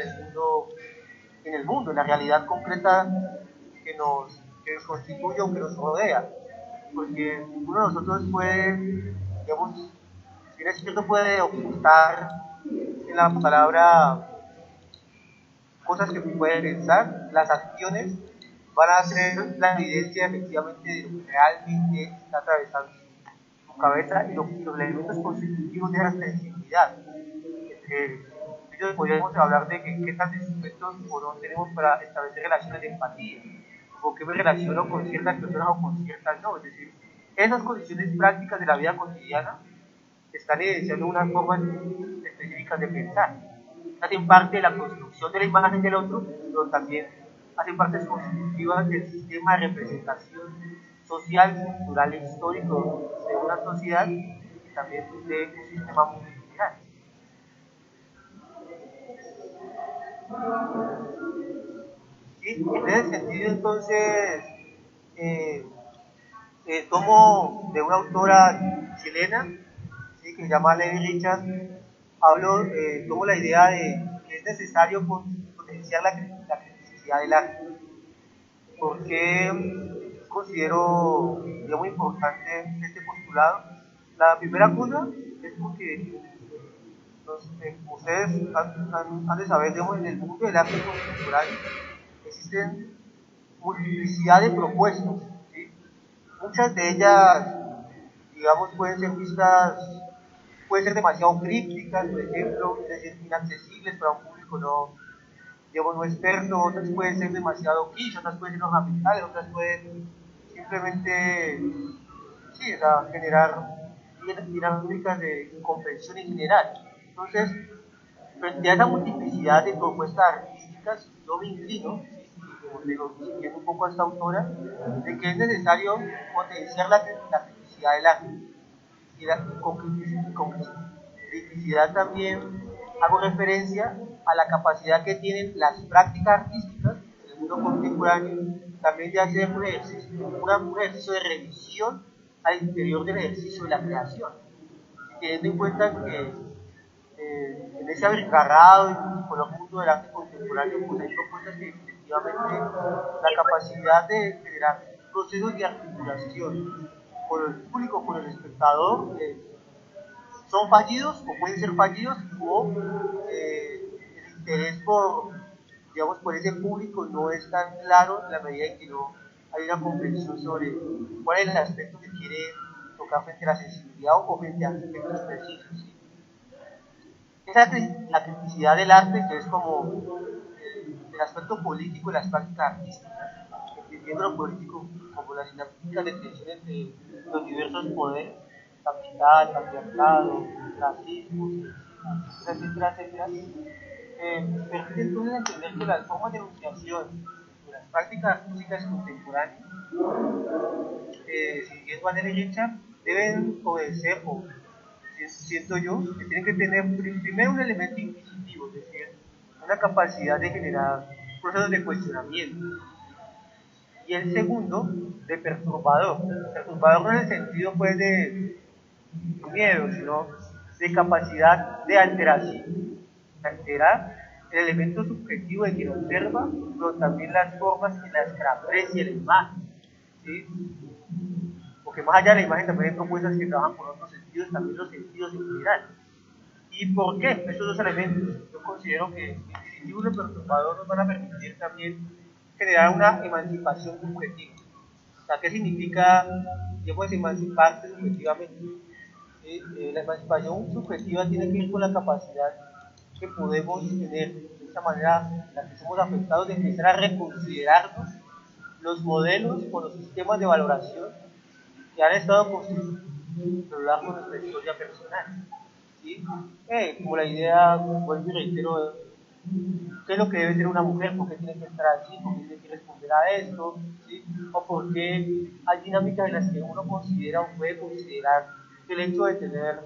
en la realidad concreta que nos constituye o que nos rodea. Porque ninguno de nosotros puede, digamos, si bien es cierto, puede ocultar en la palabra cosas que puede pensar, las acciones van a ser la evidencia efectivamente de lo que realmente está atravesando su cabeza y los elementos constitutivos de la sensibilidad. Entre ellos podríamos hablar de que qué tan dispuestos o no tenemos para establecer relaciones de empatía, por qué me relaciono con ciertas personas o con ciertas no. Es decir, esas condiciones prácticas de la vida cotidiana están evidenciando unas formas específicas de pensar. Hacen parte de la construcción de la imagen del otro, pero también hacen partes constitutivas del sistema de representación social, cultural e histórico de una sociedad y también de un sistema muy general. ¿Sí? En ese sentido, entonces, eh, tomo de una autora chilena, ¿sí? Que se llama Levi Richards, tomo la idea de que es necesario potenciar la criticidad del arte. Porque considero muy importante este postulado? La primera cosa es porque ustedes han de saber, digamos, en el mundo del arte contemporáneo existen multiplicidad de propuestas, ¿sí? Muchas de ellas, digamos, pueden ser demasiado crípticas, por ejemplo, es decir, inaccesibles para un público no experto, otras pueden ser demasiado quiche, otras pueden ser ornamentales, otras pueden simplemente, sí, o sea, generar dinámicas de incomprensión en general. Entonces, frente a esa multiplicidad de propuestas artísticas, yo me inclino, como digo, siguiendo un poco a esta autora, de que es necesario potenciar la criticidad del arte. Y con criticidad también hago referencia a la capacidad que tienen las prácticas artísticas en el mundo contemporáneo, también de hacer un ejercicio de revisión al interior del ejercicio de la creación, teniendo en cuenta que en ese abigarrado y con el mundo del arte contemporáneo, pues hay propuestas que efectivamente la capacidad de generar procesos de articulación con el público, con el espectador, son fallidos o pueden ser fallidos, o el interés por ese público no es tan claro en la medida en que no hay una comprensión sobre cuál es el aspecto que quiere tocar frente a la sensibilidad o frente a aspectos precisos. ¿Sí? Esa es la criticidad del arte, que es como el aspecto político de las prácticas artísticas, entendiendo lo político como las dinámicas de tensión entre los diversos poderes, capital, patriarcado, racismo, etcétera, etcétera, permite entonces entender que las formas de enunciación de las prácticas artísticas contemporáneas, siguiendo a Nelly Richard, deben obedecer, o siento yo, que tienen que tener primero un elemento inquisitivo, es decir, una capacidad de generar procesos de cuestionamiento. Y el segundo, de perturbador. Perturbador no en el sentido pues de miedo, sino de capacidad de alteración. Alterar el elemento subjetivo de quien observa, pero también las formas en las que aprecia la imagen. ¿Sí? Porque más allá de la imagen también hay propuestas que trabajan con otros sentidos, también los sentidos en general. ¿Y por qué estos dos elementos? Yo considero que el dispositivo y el perturbador nos van a permitir también generar una emancipación subjetiva. O sea, ¿qué significa, digamos, emanciparse subjetivamente? La emancipación subjetiva tiene que ver con la capacidad que podemos tener de esta manera en la que somos afectados de empezar a reconsiderarnos los modelos o los sistemas de valoración que han estado construidos a lo largo de nuestra historia personal. ¿Sí? Como la idea, vuelvo y reitero, qué es lo que debe ser una mujer, por qué tiene que estar así, por qué tiene que responder a esto, ¿sí? O por qué hay dinámicas en las que uno considera o puede considerar que el hecho de tener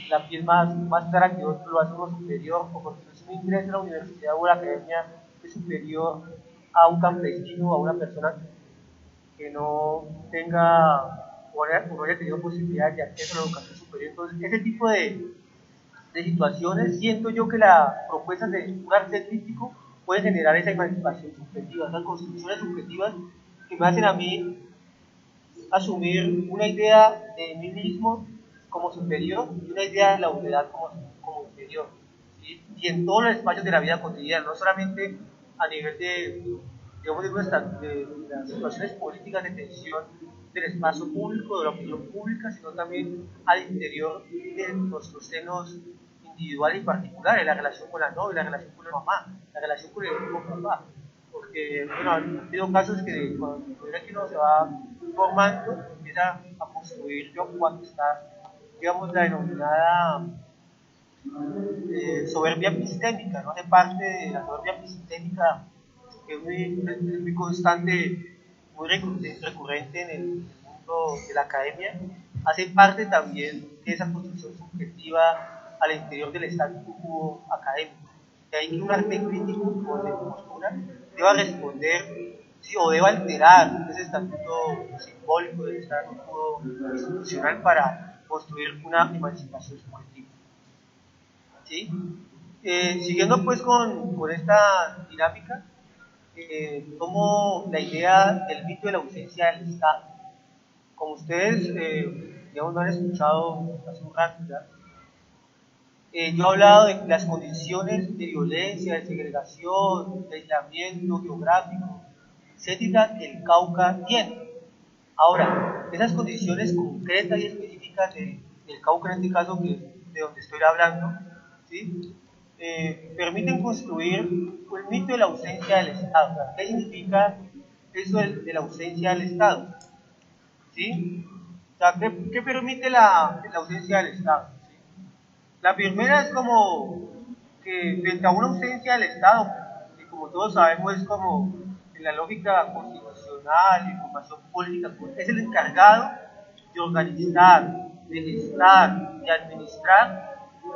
la piel más clara que otro lo hace uno superior, o porque si uno ingresa a la universidad o a la academia es superior a un campesino o a una persona que no tenga o no haya tenido posibilidades de acceso a la educación superior. Entonces, ese tipo de situaciones, siento yo que las propuestas de un arte crítico pueden generar esa emancipación subjetiva, esas construcciones subjetivas que me hacen a mí asumir una idea de mí mismo como superior y una idea de la humanidad como inferior. ¿Sí? Y en todos los espacios de la vida cotidiana, no solamente a nivel digamos, de las situaciones políticas de tensión del espacio público, de la opinión pública, sino también al interior de nuestros senos individuales y particulares, la relación con la novia, la relación con la mamá, la relación con el mismo papá. ¿Por bueno, han habido casos que cuando que uno se va formando, empieza a construir yo cuando está, digamos, la denominada soberbia epistémica, ¿no? Hace parte de la soberbia epistémica que es muy constante, muy recurrente en el mundo de la academia, hace parte también de esa construcción subjetiva al interior del statu quo académico. De ahí que un arte crítico o de postura deba responder, sí, o deba alterar ese estatuto simbólico del estatuto institucional para construir una emancipación subjetiva. ¿Sí? Siguiendo pues con esta dinámica, tomo la idea del mito de la ausencia del Estado. Como ustedes, digamos, no han escuchado hace un rato ya, yo he hablado de las condiciones de violencia, de segregación, de aislamiento geográfico, etcétera, que el Cauca tiene. Ahora, esas condiciones concretas y específicas del Cauca, en este caso, que es de donde estoy hablando, ¿sí? Permiten construir el mito de la ausencia del Estado. ¿Qué significa eso de la ausencia del Estado? ¿Sí? O sea, ¿qué permite la ausencia del Estado? ¿Sí? La primera es como que frente a una ausencia del Estado, que como todos sabemos es como en la lógica constitucional y formación política, es el encargado de organizar, de gestar, de administrar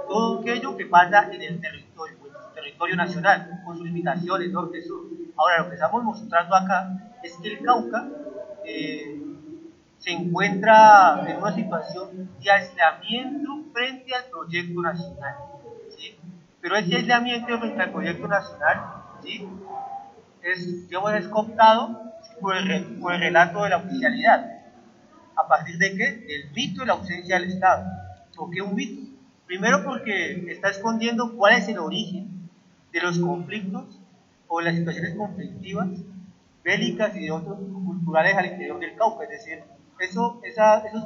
todo aquello que pasa en el territorio nacional, con sus limitaciones, norte, sur. Ahora, lo que estamos mostrando acá es que el Cauca se encuentra en una situación de aislamiento frente al proyecto nacional, ¿sí? Pero ese aislamiento frente al proyecto nacional, ¿sí? Digamos, es cooptado por el relato de la oficialidad. ¿A partir de qué? Del mito de la ausencia del Estado. ¿Por qué un mito? Primero porque está escondiendo cuál es el origen de los conflictos o de las situaciones conflictivas, bélicas y de otros culturales al interior del Cauca. Es decir, esos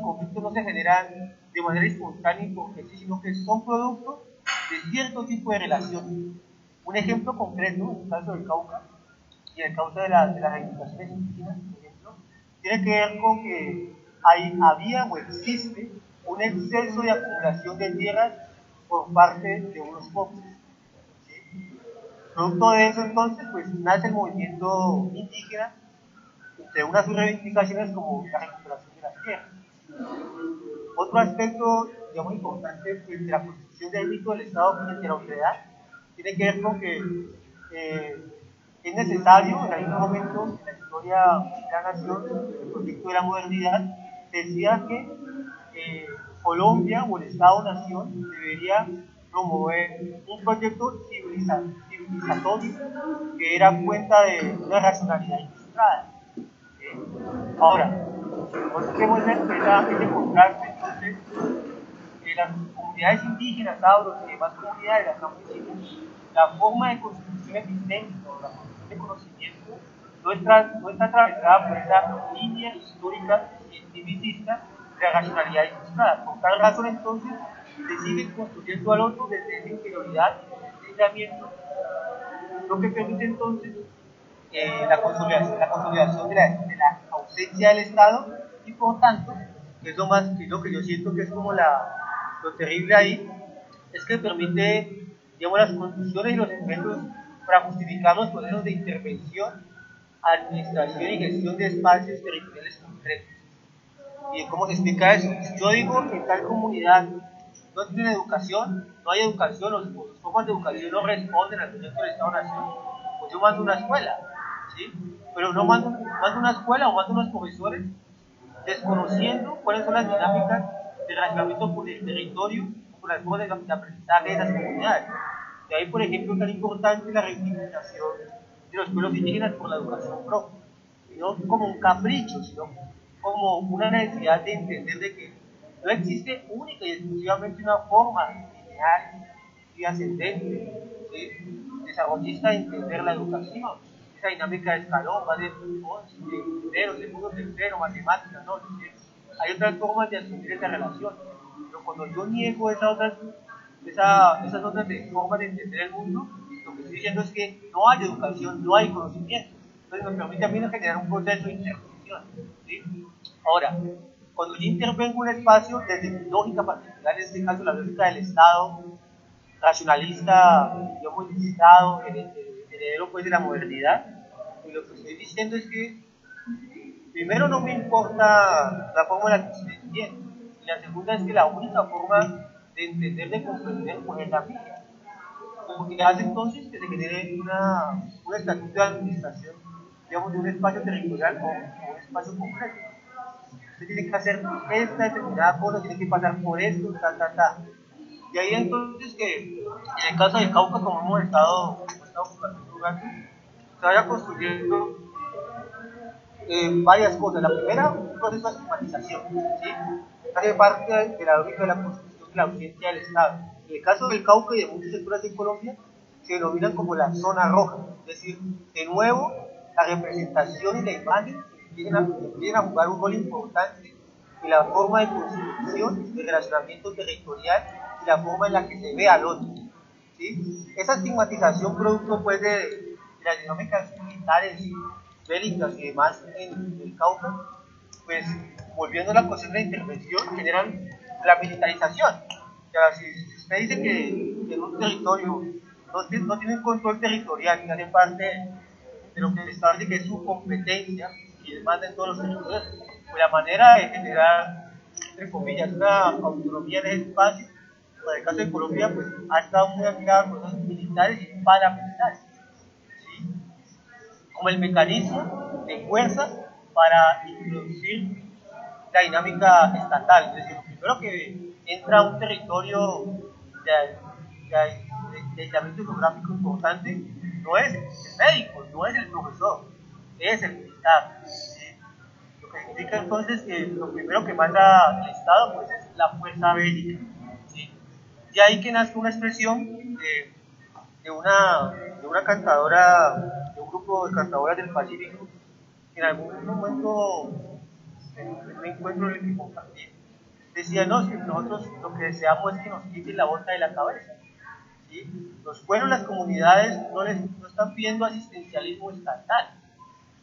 conflictos no se generan de manera espontánea y porque sí, sino que son producto de cierto tipo de relación. Un ejemplo concreto, en el caso del Cauca y en el caso de las reivindicaciones indígenas, por ejemplo, tiene que ver con que había o existe un exceso de acumulación de tierras por parte de unos pocos. ¿Sí? Producto de eso, entonces, pues nace el movimiento indígena, entre unas de sus reivindicaciones como la recuperación de las tierras. Otro aspecto, digamos, importante de la construcción del mito del Estado frente a la autoridad tiene que ver con que es necesario, en algún momento en la historia de la nación, el proyecto de la modernidad, decía que Colombia o el Estado-Nación debería promover un proyecto civilizatorio que era cuenta de una racionalidad ilustrada. Ahora, nosotros queremos ese contraste entonces de las comunidades indígenas, auros y demás comunidades de las campesinas, la forma de construcción epistémica o la construcción de conocimiento no está atravesada por esa línea histórica cientificista de la racionalidad ilustrada. Por tal razón, entonces, se sigue construyendo al otro desde esa interioridad y desde ese aislamiento, lo que permite entonces la consolidación de la ausencia del Estado y por tanto, que es lo que yo siento que es como lo terrible ahí, es que permite, digamos, las condiciones y los elementos para justificar los procesos de intervención, administración y gestión de espacios territoriales concretos. ¿Y cómo se explica eso? Si yo digo que tal comunidad no tiene educación, no hay educación, los formas de educación no responden al proyecto del Estado-Nación, pues yo mando una escuela, ¿sí? Pero no mando una escuela o mando unos profesores desconociendo cuáles son las dinámicas de relacionamiento con el territorio o con las formas de aprendizaje de esas comunidades. De ahí, por ejemplo, es tan importante la reivindicación de los pueblos indígenas por la educación propia, no como un capricho, sino como una necesidad de entender de que no existe única y exclusivamente una forma lineal y ascendente, ¿sí? Desarrollista de entender la educación, esa dinámica de escalón, va de primero, segundo, tercero, matemáticas, ¿no? Es decir, hay otras formas de asumir esa relación, pero cuando yo niego esas otras formas de entender el mundo, lo que estoy diciendo es que no hay educación, no hay conocimiento. Entonces nos permite también generar un proceso de intervención, ¿sí? Ahora, cuando yo intervengo en un espacio desde mi lógica particular, en este caso la lógica del Estado, racionalista, digamos, del Estado, heredero pues de la modernidad, y lo que estoy diciendo es que primero no me importa la forma en la que estoy viviendo, y la segunda es que la única forma de entender, de comprender, pues es la mía. Porque hace entonces que se genere un estatuto de administración, digamos, de un espacio territorial o un espacio concreto. Usted tiene que hacer esta determinada cosa, tiene que pasar por esto, ta. Y ahí entonces que, en el caso del Cauca, como hemos estado jugando, se vaya construyendo varias cosas. La primera, un proceso de estigmatización, ¿sí? Hace parte de la lógica de la construcción de la ausencia del Estado. En el caso del Cauca y de muchos sectores en Colombia, se denominan como la zona roja, es decir, de nuevo, la representación y la imagen empiezan a jugar un rol importante en la forma de construcción, de relacionamiento territorial y la forma en la que se ve al otro. ¿Sí? Esa estigmatización producto pues, de las dinámicas militares bélicas y demás en el Cauca, pues volviendo a la cuestión de la intervención, generan la militarización. O sea, si usted dice que en un territorio no tiene un control territorial y hace parte de lo que se establece que es su competencia y él manda en todos los territorios, pues la manera de generar, entre comillas, una autonomía en ese espacio, en el caso de Colombia, pues ha estado muy afiliada con los militares y paramilitares, ¿sí? Como el mecanismo de fuerza para introducir la dinámica estatal. Es decir, lo primero que entra a un territorio de aislamiento geográfico importante no es el médico, no es el profesor, es el militar. ¿Sí? Lo que significa entonces que lo primero que manda el Estado pues, es la fuerza bélica. ¿Sí? Y ahí que nace una expresión de una cantadora, de un grupo de cantadoras del Pacífico, que en algún momento, en un encuentro en el que compartí, decía, no, si nosotros lo que deseamos es que nos quiten la bota de la cabeza. ¿Sí? Los pueblos, las comunidades no están pidiendo asistencialismo estatal,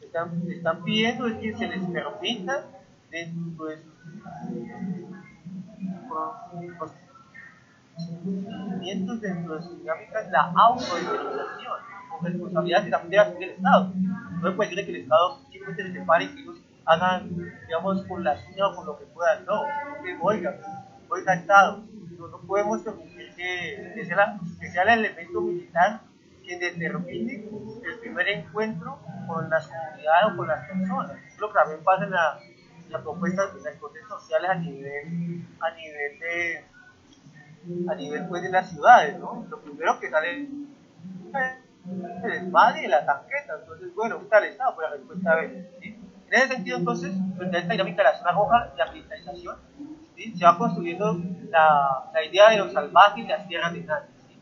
están pidiendo es que se les permita dentro de sus procedimientos, dentro de sus dinámicas, la autodeterminación, con responsabilidad que también debe asumir el Estado. No es cuestión de que el Estado simplemente se separe y que ellos hagan, digamos, con las uñas o con lo que puedan. No, que oiga Estado, no podemos permitir que sea el elemento militar quien determine el primer encuentro con las comunidades o con las personas. Es lo que también pasa en la propuesta de las protestas sociales a nivel pues, de las ciudades, ¿no? Lo primero que sale es el desmadre y la tanqueta. Entonces, bueno, está el Estado, pero la respuesta es, ¿sí? En ese sentido, entonces, frente a esta dinámica de la zona roja y la militarización, ¿sí? Se va construyendo la idea de los salvajes y las tierras de nadie. ¿Sí?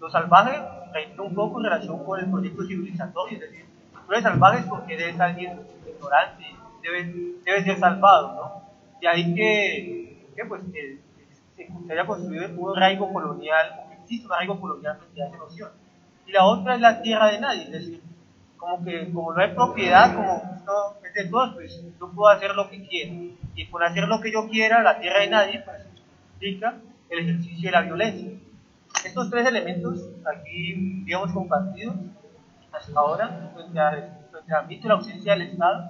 Los salvajes reitero un poco en relación con el proyecto civilizatorio, es decir, tú eres salvaje porque eres alguien ignorante, debe ser salvado, ¿no? Y ahí que pues, se haya construido un arraigo colonial, o que existe un arraigo colonial frente a esa noción. Y la otra es la tierra de nadie, es decir, como no hay propiedad, como esto es de todos, pues yo puedo hacer lo que quiera. Y por hacer lo que yo quiera, la tierra de nadie, pues implica el ejercicio de la violencia. Estos tres elementos aquí, digamos, compartidos hasta ahora, frente al mito de la ausencia del Estado,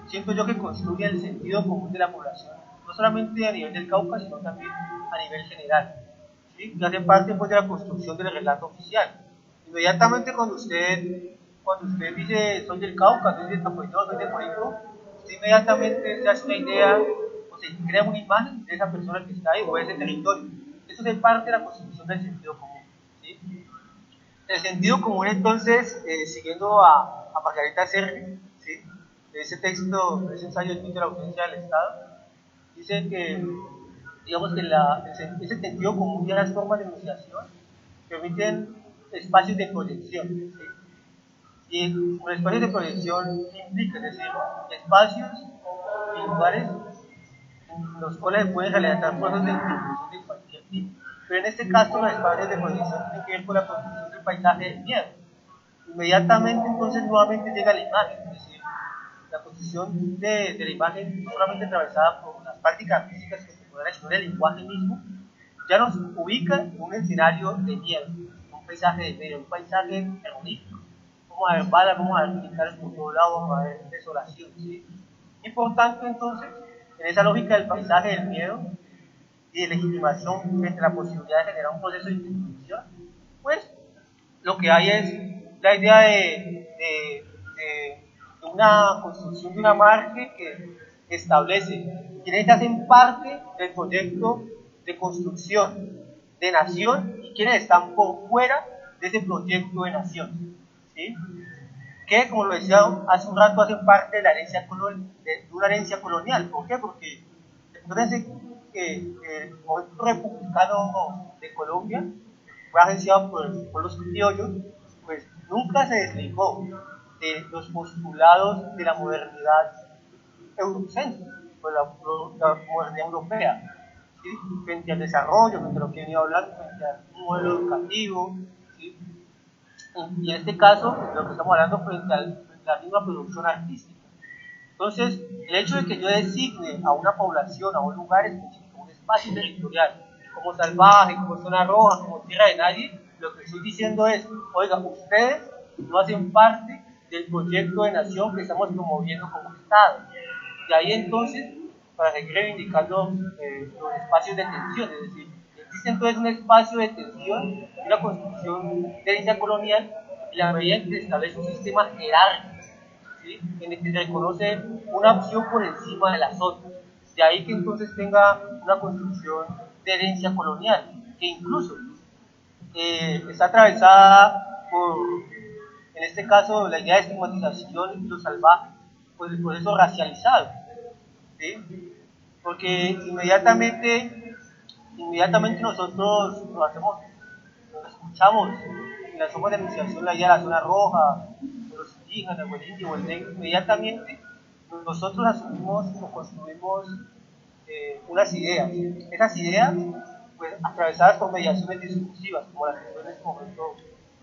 siento yo que construye el sentido común de la población, no solamente a nivel del Cauca, sino también a nivel general, ¿sí? Que hace parte pues, de la construcción del relato oficial. Inmediatamente cuando usted dice soy del Cauca, soy del Tapuayó, soy de Morito, usted inmediatamente se hace una idea o se crea una imagen de esa persona que está ahí o de ese territorio. Eso es parte de la construcción del sentido común. ¿Sí? El sentido común, entonces, siguiendo a Margarita Serri, ¿sí? De ese texto, de ese ensayo de la ausencia del Estado, dice que, digamos que ese sentido común y las formas de enunciación permiten espacios de proyección. ¿Sí? Y los espacios de proyección implica, es decir, espacios y lugares en los cuales se pueden realizar procesos de intervención de cualquier tipo. Pero en este caso, los espacios de proyección tienen que ver con la construcción del paisaje del miedo. inmediatamente entonces nuevamente llega la imagen, es decir, la construcción de la imagen no solamente atravesada por las prácticas físicas que se pueden sino el lenguaje mismo, ya nos ubica en un escenario de miedo, un paisaje de miedo, un paisaje terrorífico. Vamos a ver balas, vamos a ver militares por todos lados, vamos a ver desolación, ¿sí? Y por tanto, entonces, en esa lógica del paisaje del miedo y de legitimación frente a la posibilidad de generar un proceso de introspección, pues lo que hay es la idea de una construcción de una marca que establece quienes hacen parte del proyecto de construcción de nación y quienes están por fuera de ese proyecto de nación, ¿sí? Que, como lo decía hace un rato, hacen parte de la herencia de una herencia colonial. ¿Por qué? Porque recuérdense que el movimiento republicano de Colombia fue agenciado por los criollos, pues nunca se desligó de los postulados de la modernidad eurocéntrica, pues la modernidad europea, ¿sí? Frente al desarrollo, frente a lo que he venido hablando, frente a un modelo educativo, ¿sí? Y en este caso, de lo que estamos hablando frente a la misma producción artística. Entonces, el hecho de que yo designe a una población, a un lugar específico, un espacio territorial, como salvaje, como zona roja, como tierra de nadie, lo que estoy diciendo es, oiga, ustedes no hacen parte del proyecto de nación que estamos promoviendo como Estado. De ahí entonces, para seguir reivindicando los espacios de tensión, es decir, existe entonces un espacio de tensión, una construcción de herencia colonial, en la medida en que se establece un sistema jerárquico, ¿sí? En el que se reconoce una opción por encima de las otras. De ahí que entonces tenga una construcción de herencia colonial, que incluso está atravesada por, en este caso, la idea de estigmatización y lo salvaje, pues el proceso racializado, ¿sí? Porque inmediatamente nosotros lo hacemos, lo escuchamos, y lanzamos la denunciación la idea de la zona roja, de los indígenas, o el indio, o el negro, inmediatamente nosotros asumimos o construimos unas ideas. Esas ideas, pues, atravesadas por mediaciones discursivas, como las que estoy en este momento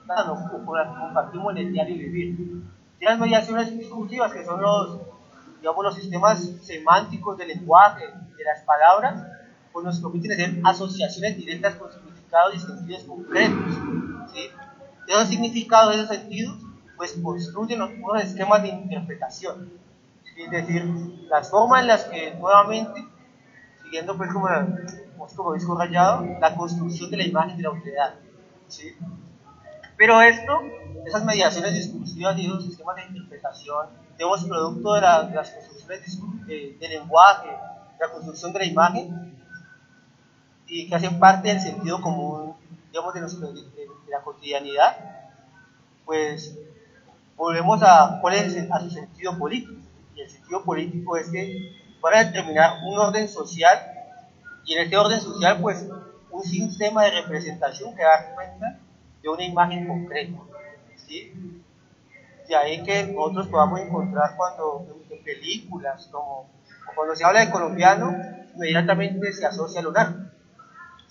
dando, o con las que compartimos en el diario vivir. Y las mediaciones discursivas, que son digamos, los sistemas semánticos del lenguaje, de las palabras, pues nos permiten hacer asociaciones directas con significados y sentidos concretos, ¿sí? Esos significados, esos sentidos, pues construyen unos esquemas de interpretación, ¿sí? Es decir, las formas en las que nuevamente, siguiendo pues como disco rayado, la construcción de la imagen de la autoridad, ¿sí? Pero esas mediaciones discursivas y esos sistemas de interpretación, digamos, producto de las construcciones de lenguaje, de la construcción de la imagen, y que hacen parte del sentido común, digamos, de la cotidianidad, pues volvemos a su sentido político. Y el sentido político es que van a determinar un orden social, y en este orden social, pues, un sistema de representación que da cuenta de una imagen concreta, ¿sí? De ahí que nosotros podamos encontrar cuando en películas, o cuando se habla de colombiano, inmediatamente se asocia al lugar,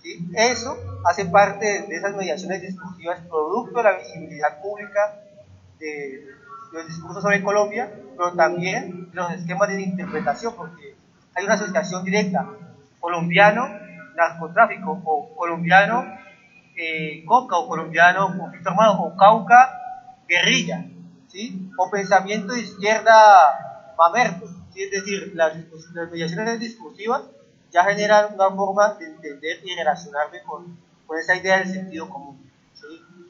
¿sí? Eso hace parte de esas mediaciones discursivas, producto de la visibilidad pública de los discursos sobre Colombia, pero también de los esquemas de interpretación, porque hay una asociación directa, colombiano, narcotráfico, o colombiano, coca, o colombiano, conflicto armado, o cauca, guerrilla, ¿sí? O pensamiento de izquierda mamerto, ¿sí? Es decir, las mediaciones discursivas ya generan una forma de entender y relacionarme con esa idea del sentido común, ¿sí?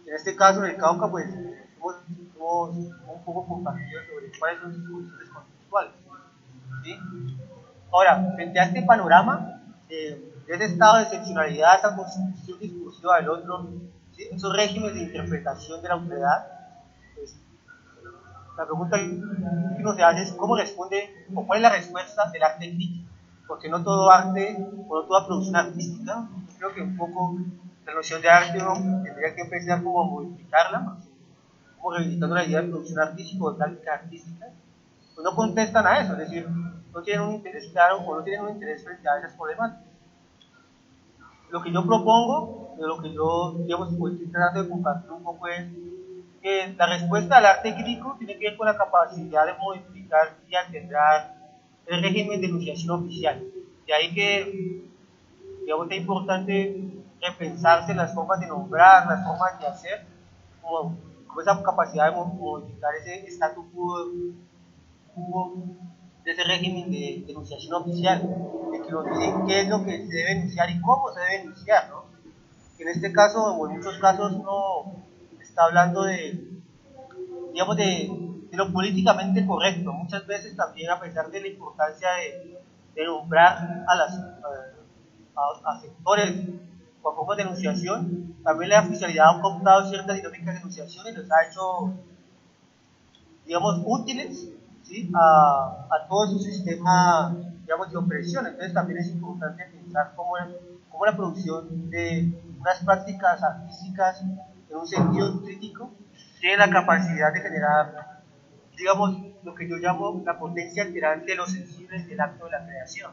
En este caso, en el Cauca, pues hemos un poco compartido sobre cuáles son sus funciones conceptuales, ¿sí? Ahora, frente a este panorama, de ese estado de excepcionalidad, esa construcción discursiva del otro, ¿sí? Esos regímenes de interpretación de la autoridad, pues, la pregunta que uno se hace es cómo responde, o cuál es la respuesta del arte crítico, porque no todo arte, o no toda producción artística, yo creo que un poco la noción de arte uno tendría que empezar como a modificarla, como reivindicando la idea de producción artística o de práctica artística, pues no contestan a eso, es decir, no tienen un interés claro o no tienen un interés frente a esas problemáticas. Lo que yo propongo, de lo que yo, digamos, estoy tratando de compartir un poco es que la respuesta al arte crítico tiene que ver con la capacidad de modificar y alterar el régimen de enunciación oficial. De ahí que, digamos, es importante repensarse las formas de nombrar, las formas de hacer, como esa capacidad de modificar ese status quo de ese régimen de enunciación oficial, de que nos dicen qué es lo que se debe enunciar y cómo se debe enunciar, ¿no? Que en este caso, o en muchos casos, uno está hablando digamos, de lo políticamente correcto. Muchas veces también, a pesar de la importancia de nombrar a sectores o a formas de enunciación, también la oficialidad ha cooptado ciertas dinámicas de enunciación y los ha hecho, digamos, útiles, ¿sí? a todo su sistema, digamos, de opresión. Entonces también es importante pensar cómo la producción de unas prácticas artísticas en un sentido crítico tiene la capacidad de generar, digamos, lo que yo llamo la potencia alterante de los sensibles del acto de la creación.